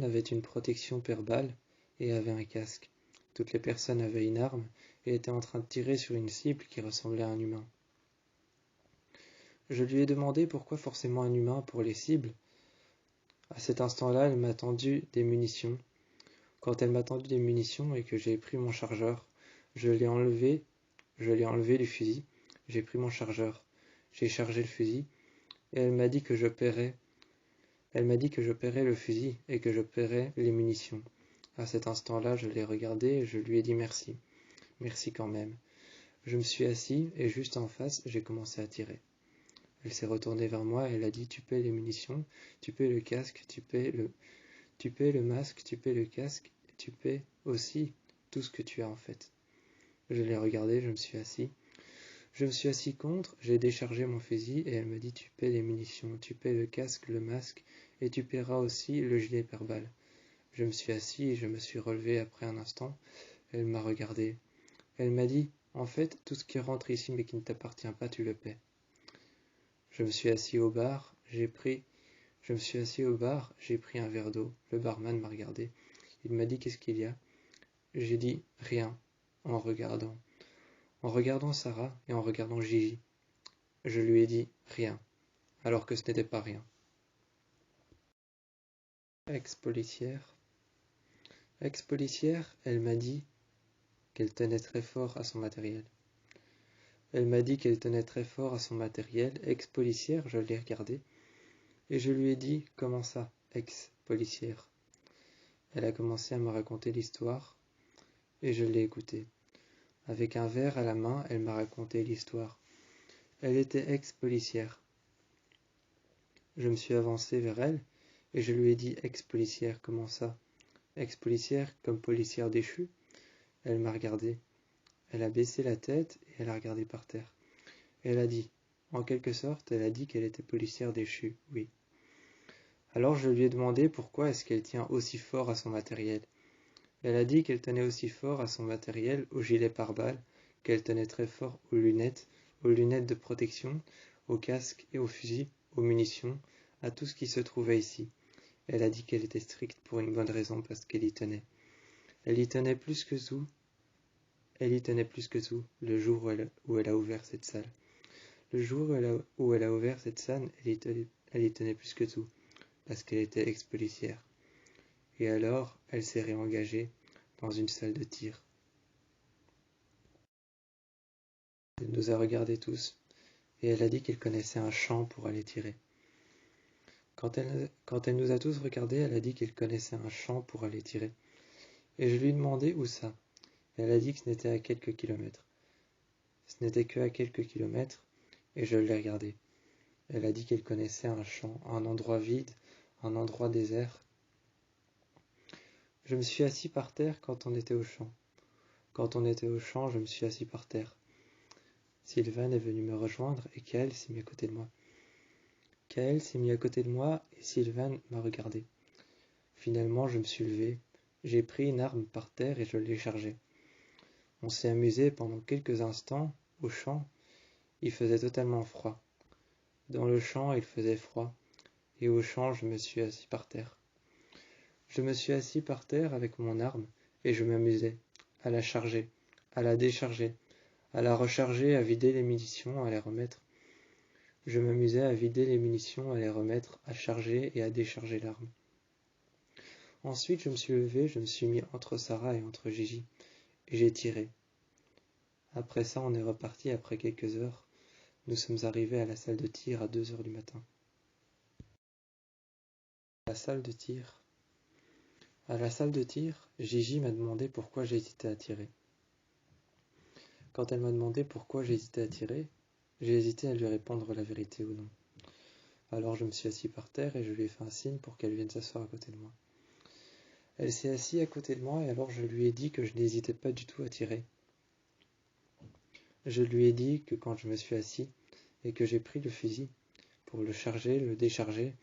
avaient une protection per balle et avaient un casque. Toutes les personnes avaient une arme et étaient en train de tirer sur une cible qui ressemblait à un humain. Je lui ai demandé pourquoi forcément un humain pour les cibles. À cet instant-là, elle m'a tendu des munitions. Quand elle m'a tendu des munitions et que j'ai pris mon chargeur, je l'ai enlevé du fusil, j'ai pris mon chargeur, j'ai chargé le fusil, et elle m'a dit que je paierais le fusil et que je paierais les munitions. À cet instant-là, je l'ai regardé et je lui ai dit merci. Merci quand même. Je me suis assis et juste en face, j'ai commencé à tirer. Elle s'est retournée vers moi et elle a dit « Tu paies les munitions, tu paies le casque, tu paies le masque, tu paies le casque, et tu paies aussi tout ce que tu as en fait. » Je l'ai regardé, je me suis assis. Je me suis assis contre, j'ai déchargé mon fusil et elle me dit « Tu paies les munitions, tu paies le casque, le masque et tu paieras aussi le gilet pare-balles. » Je me suis assis et je me suis relevé après un instant. Elle m'a regardé. Elle m'a dit « En fait, tout ce qui rentre ici mais qui ne t'appartient pas, tu le paies. » Je me suis assis au bar, j'ai pris un verre d'eau. Le barman m'a regardé. Il m'a dit « Qu'est-ce qu'il y a ?» J'ai dit « Rien » en regardant Sarah et en regardant Gigi. Je lui ai dit « Rien », alors que ce n'était pas rien. Ex-policière, elle m'a dit qu'elle tenait très fort à son matériel. Ex-policière, je l'ai regardée et je lui ai dit « Comment ça, ex-policière ?» Elle a commencé à me raconter l'histoire et je l'ai écoutée. Avec un verre à la main, elle m'a raconté l'histoire. Elle était ex-policière. Je me suis avancé vers elle et je lui ai dit « Ex-policière, comment ça ? Ex-policière comme policière déchue ?» Elle m'a regardé. Elle a baissé la tête et elle a regardé par terre. Elle a dit, en quelque sorte, elle a dit qu'elle était policière déchue, oui. Alors je lui ai demandé pourquoi est-ce qu'elle tient aussi fort à son matériel. Elle a dit qu'elle tenait aussi fort à son matériel, au gilet pare-balles, qu'elle tenait très fort aux lunettes de protection, au casque et au fusil, aux munitions, à tout ce qui se trouvait ici. Elle a dit qu'elle était stricte pour une bonne raison, parce qu'elle y tenait. Elle y tenait plus que tout. Le jour où elle a ouvert cette salle. Le jour où elle a ouvert cette salle, elle y tenait plus que tout, parce qu'elle était ex-policière. Et alors, elle s'est réengagée dans une salle de tir. Elle nous a regardés tous, et elle a dit qu'elle connaissait un champ pour aller tirer. Quand elle nous a tous regardés, elle a dit qu'elle connaissait un champ pour aller tirer. Et je lui ai demandé où ça. Elle a dit que ce n'était à quelques kilomètres. Ce n'était que à quelques kilomètres, et je l'ai regardée. Elle a dit qu'elle connaissait un champ, un endroit vide, un endroit désert. Je me suis assis par terre quand on était au champ. Je me suis assis par terre. Sylvain est venu me rejoindre et Kael s'est mis à côté de moi. Et Sylvain m'a regardé. Finalement, je me suis levé, J'ai pris une arme par terre et je l'ai chargée. On s'est amusé pendant quelques instants au champ. Il faisait totalement froid. Dans le champ, il faisait froid, et au champ, je me suis assis par terre. Je me suis assis par terre avec mon arme, et je m'amusais à la charger, à la décharger, à la recharger, à vider les munitions, à les remettre. Je m'amusais à vider les munitions, à les remettre, à charger et à décharger l'arme. Ensuite, je me suis levé, je me suis mis entre Sarah et entre Gigi, et j'ai tiré. Après ça, on est reparti après quelques heures. Nous sommes arrivés à la salle de tir à 2 heures du matin. La salle de tir. À la salle de tir, Gigi m'a demandé pourquoi j'hésitais à tirer. Quand elle m'a demandé pourquoi j'hésitais à tirer, j'ai hésité à lui répondre la vérité ou non. Alors je me suis assis par terre et je lui ai fait un signe pour qu'elle vienne s'asseoir à côté de moi. Elle s'est assise à côté de moi et alors je lui ai dit que je n'hésitais pas du tout à tirer. Je lui ai dit que quand je me suis assis et que j'ai pris le fusil pour le charger, le décharger,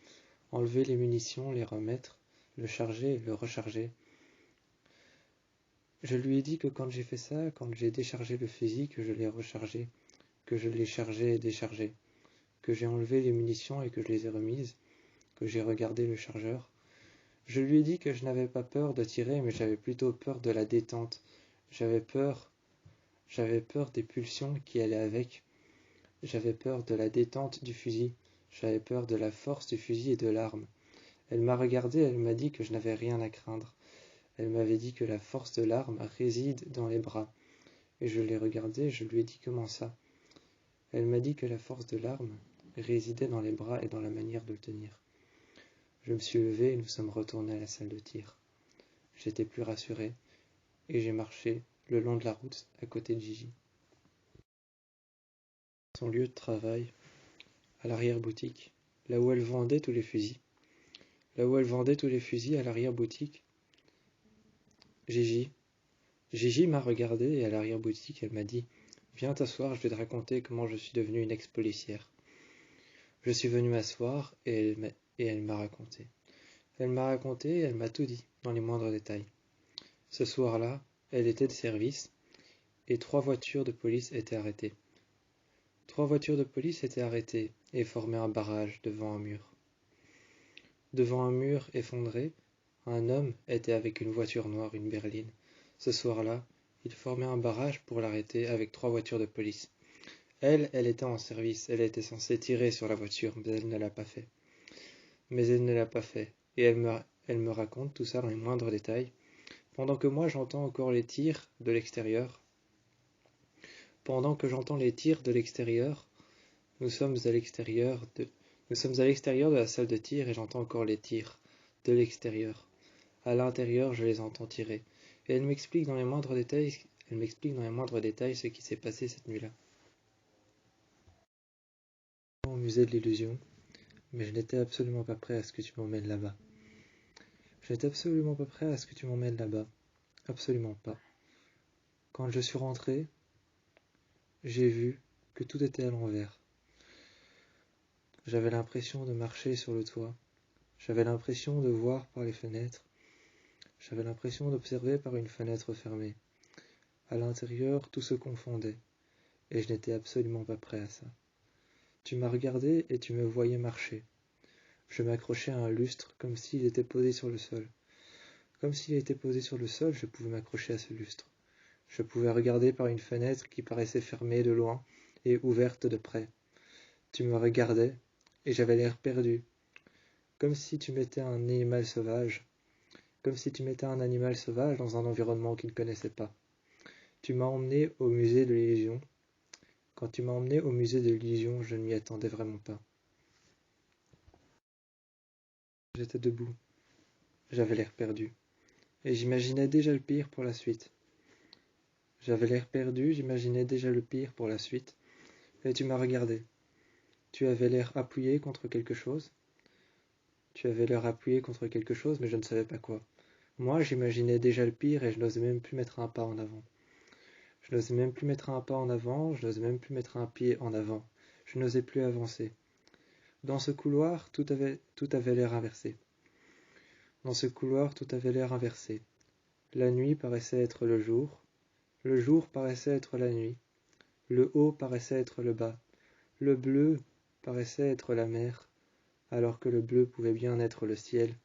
enlever les munitions, les remettre, le charger et le recharger, je lui ai dit que quand j'ai fait ça, quand j'ai déchargé le fusil, que je l'ai rechargé, que je l'ai chargé et déchargé, que j'ai enlevé les munitions et que je les ai remises, que j'ai regardé le chargeur. Je lui ai dit que je n'avais pas peur de tirer, mais j'avais plutôt peur de la détente. J'avais peur des pulsions qui allaient avec. J'avais peur de la détente du fusil. J'avais peur de la force du fusil et de l'arme. Elle m'a regardé, elle m'a dit que je n'avais rien à craindre. Elle m'avait dit que la force de l'arme réside dans les bras. Et je l'ai regardée, je lui ai dit comment ça. Elle m'a dit que la force de l'arme résidait dans les bras et dans la manière de le tenir. Je me suis levé et nous sommes retournés à la salle de tir. J'étais plus rassuré et j'ai marché le long de la route à côté de Gigi. Son lieu de travail, à l'arrière-boutique, là où elle vendait tous les fusils. Là où elle vendait tous les fusils à l'arrière-boutique, Gigi. Gigi m'a regardé et à l'arrière-boutique, elle m'a dit « Viens t'asseoir, je vais te raconter comment je suis devenue une ex-policière. » Je suis venu m'asseoir et elle m'a raconté. Elle m'a raconté et elle m'a tout dit, dans les moindres détails. Ce soir-là, elle était de service et 3 voitures de police étaient arrêtées. 3 voitures de police étaient arrêtées et formaient un barrage devant un mur. Devant un mur effondré, un homme était avec une voiture noire, une berline. Ce soir-là, il formait un barrage pour l'arrêter avec 3 voitures de police. Elle était en service, elle était censée tirer sur la voiture, mais elle ne l'a pas fait. Et elle me raconte tout ça dans les moindres détails, pendant que moi j'entends encore les tirs de l'extérieur. Pendant que j'entends les tirs de l'extérieur, nous sommes à l'extérieur de la salle de tir et j'entends encore les tirs de l'extérieur. À l'intérieur, je les entends tirer. Et elle m'explique dans les moindres détails ce qui s'est passé cette nuit-là. Au musée de l'illusion, mais je n'étais absolument pas prêt à ce que tu m'emmènes là-bas. Je n'étais absolument pas prêt à ce que tu m'emmènes là-bas. Absolument pas. Quand je suis rentré, j'ai vu que tout était à l'envers. J'avais l'impression de marcher sur le toit. J'avais l'impression de voir par les fenêtres. J'avais l'impression d'observer par une fenêtre fermée. À l'intérieur, tout se confondait, et je n'étais absolument pas prêt à ça. Tu m'as regardé et tu me voyais marcher. Je m'accrochais à un lustre comme s'il était posé sur le sol. Comme s'il était posé sur le sol, je pouvais m'accrocher à ce lustre. Je pouvais regarder par une fenêtre qui paraissait fermée de loin et ouverte de près. Tu me regardais et j'avais l'air perdu, comme si tu m'étais un animal sauvage, dans un environnement qu'il ne connaissait pas. Tu m'as emmené au musée de l'illusion. Quand tu m'as emmené au musée de l'illusion, je ne m'y attendais vraiment pas. J'étais debout. J'avais l'air perdu. Et j'imaginais déjà le pire pour la suite. Et tu m'as regardé. Tu avais l'air appuyé contre quelque chose. Mais je ne savais pas quoi. Moi, j'imaginais déjà le pire et je n'osais même plus mettre un pas en avant. Je n'osais même plus mettre un pied en avant. Je n'osais plus avancer. Dans ce couloir, tout avait l'air inversé. La nuit paraissait être le jour paraissait être la nuit, le haut paraissait être le bas, le bleu paraissait être la mer, alors que le bleu pouvait bien être le ciel.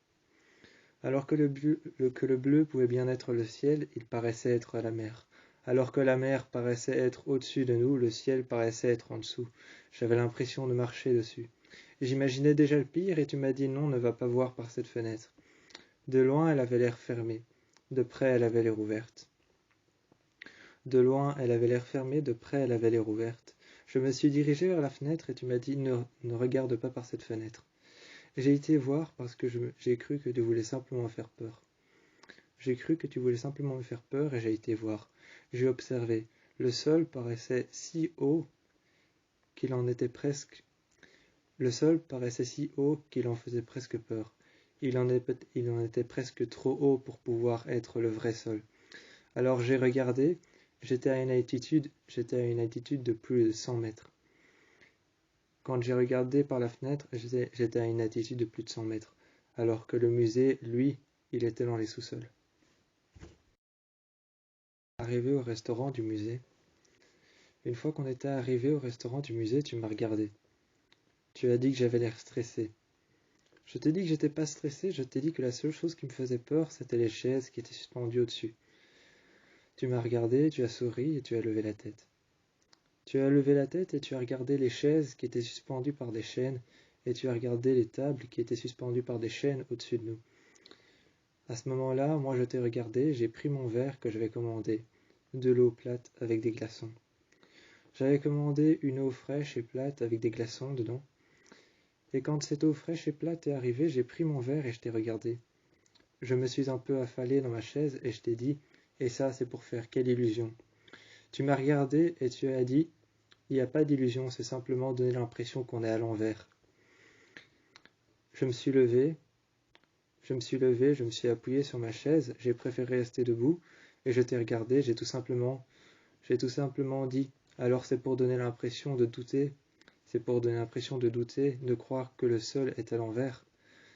Alors que le bleu pouvait bien être le ciel, il paraissait être la mer. Alors que la mer paraissait être au-dessus de nous, le ciel paraissait être en dessous. J'avais l'impression de marcher dessus. J'imaginais déjà le pire et tu m'as dit non, ne va pas voir par cette fenêtre. De loin, elle avait l'air fermée. De près, elle avait l'air ouverte. De loin, elle avait l'air fermée, de près, elle avait l'air ouverte. Je me suis dirigé vers la fenêtre et tu m'as dit ne regarde pas par cette fenêtre. J'ai été voir parce que j'ai cru que tu voulais simplement me faire peur. J'ai cru que tu voulais simplement me faire peur et j'ai été voir. J'ai observé. Le sol paraissait si haut qu'il en était presque. Le sol paraissait si haut qu'il en faisait presque peur. Il en était presque trop haut pour pouvoir être le vrai sol. Alors j'ai regardé. J'étais à une altitude de plus de 100 mètres. Quand j'ai regardé par la fenêtre, j'étais à une altitude de plus de 100 mètres, alors que le musée, lui, il était dans les sous-sols. Arrivé au restaurant du musée. Une fois qu'on était arrivé au restaurant du musée, tu m'as regardé. Tu as dit que j'avais l'air stressé. Je t'ai dit que j'étais pas stressé, je t'ai dit que la seule chose qui me faisait peur, c'était les chaises qui étaient suspendues au-dessus. Tu m'as regardé, tu as souri et tu as levé la tête. Tu as levé la tête et tu as regardé les chaises qui étaient suspendues par des chaînes et tu as regardé les tables qui étaient suspendues par des chaînes au-dessus de nous. À ce moment-là, moi je t'ai regardé, j'ai pris mon verre que j'avais commandé, de l'eau plate avec des glaçons. J'avais commandé une eau fraîche et plate avec des glaçons dedans. Et quand cette eau fraîche et plate est arrivée, j'ai pris mon verre et je t'ai regardé. Je me suis un peu affalé dans ma chaise et je t'ai dit « Et ça, c'est pour faire quelle illusion ?» Tu m'as regardé et tu as dit « Il n'y a pas d'illusion, c'est simplement donner l'impression qu'on est à l'envers. » Je me suis levé, je me suis appuyé sur ma chaise, j'ai préféré rester debout et je t'ai regardé, j'ai tout simplement dit « Alors c'est pour donner l'impression de douter, de croire que le sol est à l'envers. »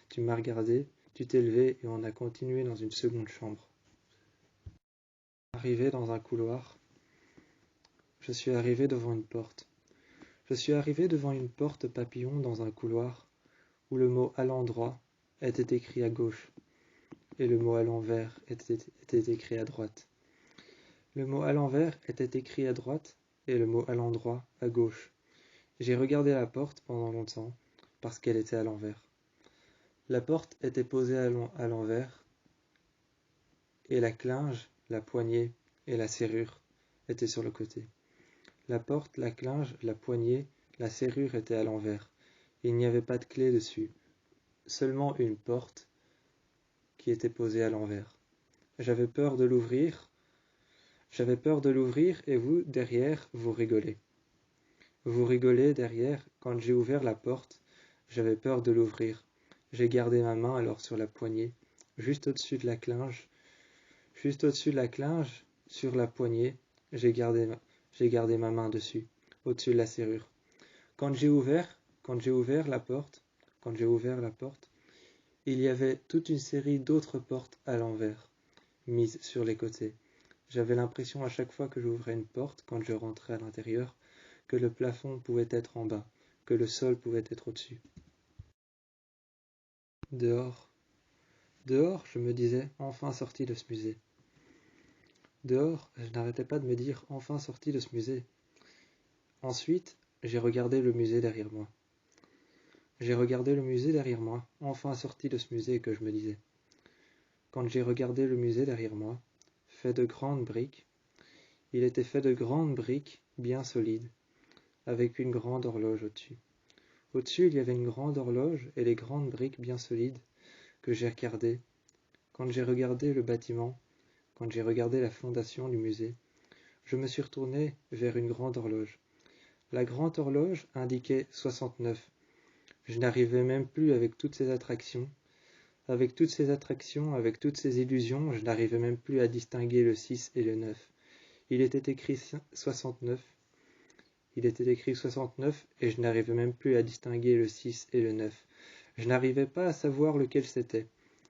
Tu m'as regardé, tu t'es levé et on a continué dans une seconde chambre. Arrivé dans un couloir, je suis arrivé devant une porte. Je suis arrivé devant une porte papillon dans un couloir où le mot « à l'endroit » était écrit à gauche et le mot « à l'envers » était écrit à droite. Le mot « à l'envers » était écrit à droite et le mot « à l'endroit » à gauche. J'ai regardé la porte pendant longtemps parce qu'elle était à l'envers. La porte était posée à l'envers et la clinge, la poignée et la serrure étaient sur le côté. La porte, la clinge, la poignée, la serrure étaient à l'envers. Il n'y avait pas de clé dessus, seulement une porte qui était posée à l'envers. J'avais peur de l'ouvrir et vous, derrière, vous rigolez. Vous rigolez derrière, quand j'ai ouvert la porte, j'avais peur de l'ouvrir. J'ai gardé ma main alors sur la poignée, juste au-dessus de la clinge, sur la poignée, j'ai gardé ma main dessus, au-dessus de la serrure. Quand j'ai ouvert la porte, il y avait toute une série d'autres portes à l'envers, mises sur les côtés. J'avais l'impression à chaque fois que j'ouvrais une porte, quand je rentrais à l'intérieur, que le plafond pouvait être en bas, que le sol pouvait être au-dessus. Dehors, je me disais, enfin sorti de ce musée. Dehors, je n'arrêtais pas de me dire, enfin sorti de ce musée. Ensuite, j'ai regardé le musée derrière moi. Enfin sorti de ce musée que je me disais. Quand j'ai regardé le musée derrière moi, fait de grandes briques, il était fait de grandes briques bien solides, avec une grande horloge au-dessus. Au-dessus, il y avait une grande horloge et les grandes briques bien solides que j'ai regardées. Quand j'ai regardé le bâtiment, quand j'ai regardé la fondation du musée, je me suis retourné vers une grande horloge. La grande horloge indiquait 69. Je n'arrivais même plus avec toutes ces attractions, avec toutes ces illusions, je n'arrivais même plus à distinguer le 6 et le 9. Il était écrit 69 et je n'arrivais même plus à distinguer le 6 et le 9. Je n'arrivais pas à savoir lequel c'était.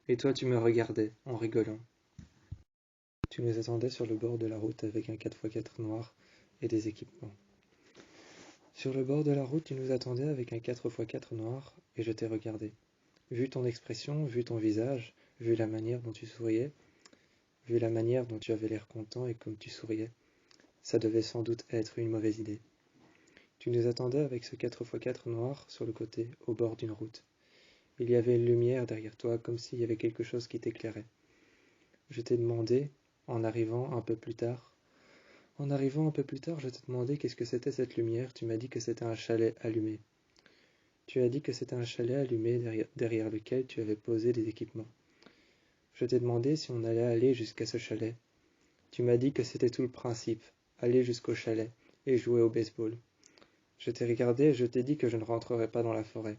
Et toi tu me regardais en rigolant. Tu nous attendais sur le bord de la route avec un 4x4 noir et des équipements. Sur le bord de la route, tu nous attendais avec un 4x4 noir et je t'ai regardé. Vu ton expression, vu ton visage, vu la manière dont tu souriais, vu la manière dont tu avais l'air content et comme tu souriais, ça devait sans doute être une mauvaise idée. Tu nous attendais avec ce 4x4 noir sur le côté, au bord d'une route. Il y avait une lumière derrière toi, comme s'il y avait quelque chose qui t'éclairait. Je t'ai demandé, en arrivant un peu plus tard, je t'ai demandé qu'est-ce que c'était cette lumière. Tu m'as dit que c'était un chalet allumé. Tu as dit que c'était un chalet allumé derrière lequel tu avais posé des équipements. Je t'ai demandé si on allait aller jusqu'à ce chalet. Tu m'as dit que c'était tout le principe, aller jusqu'au chalet et jouer au baseball. Je t'ai regardé et je t'ai dit que je ne rentrerai pas dans la forêt,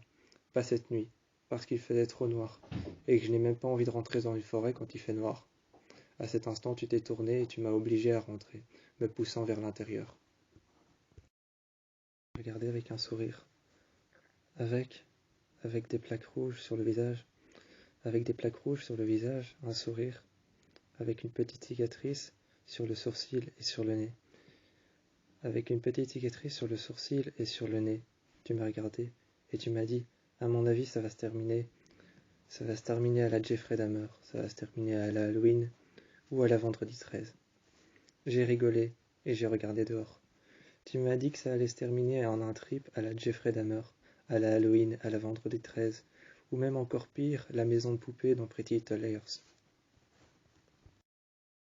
pas cette nuit, parce qu'il faisait trop noir, et que je n'ai même pas envie de rentrer dans une forêt quand il fait noir. À cet instant, tu t'es tourné et tu m'as obligé à rentrer, me poussant vers l'intérieur. Regardez avec un sourire, avec des plaques rouges sur le visage, un sourire, avec une petite cicatrice sur le sourcil et sur le nez. Avec une petite cicatrice sur le sourcil et sur le nez, tu m'as regardé et tu m'as dit, à mon avis, ça va se terminer à la Jeffrey Dahmer, ça va se terminer à la Halloween ou à la vendredi 13. J'ai rigolé et j'ai regardé dehors. Tu m'as dit que ça allait se terminer en un trip à la Jeffrey Dahmer, à la Halloween, à la vendredi 13, ou même encore pire, la maison de poupée dans Pretty Little Liars.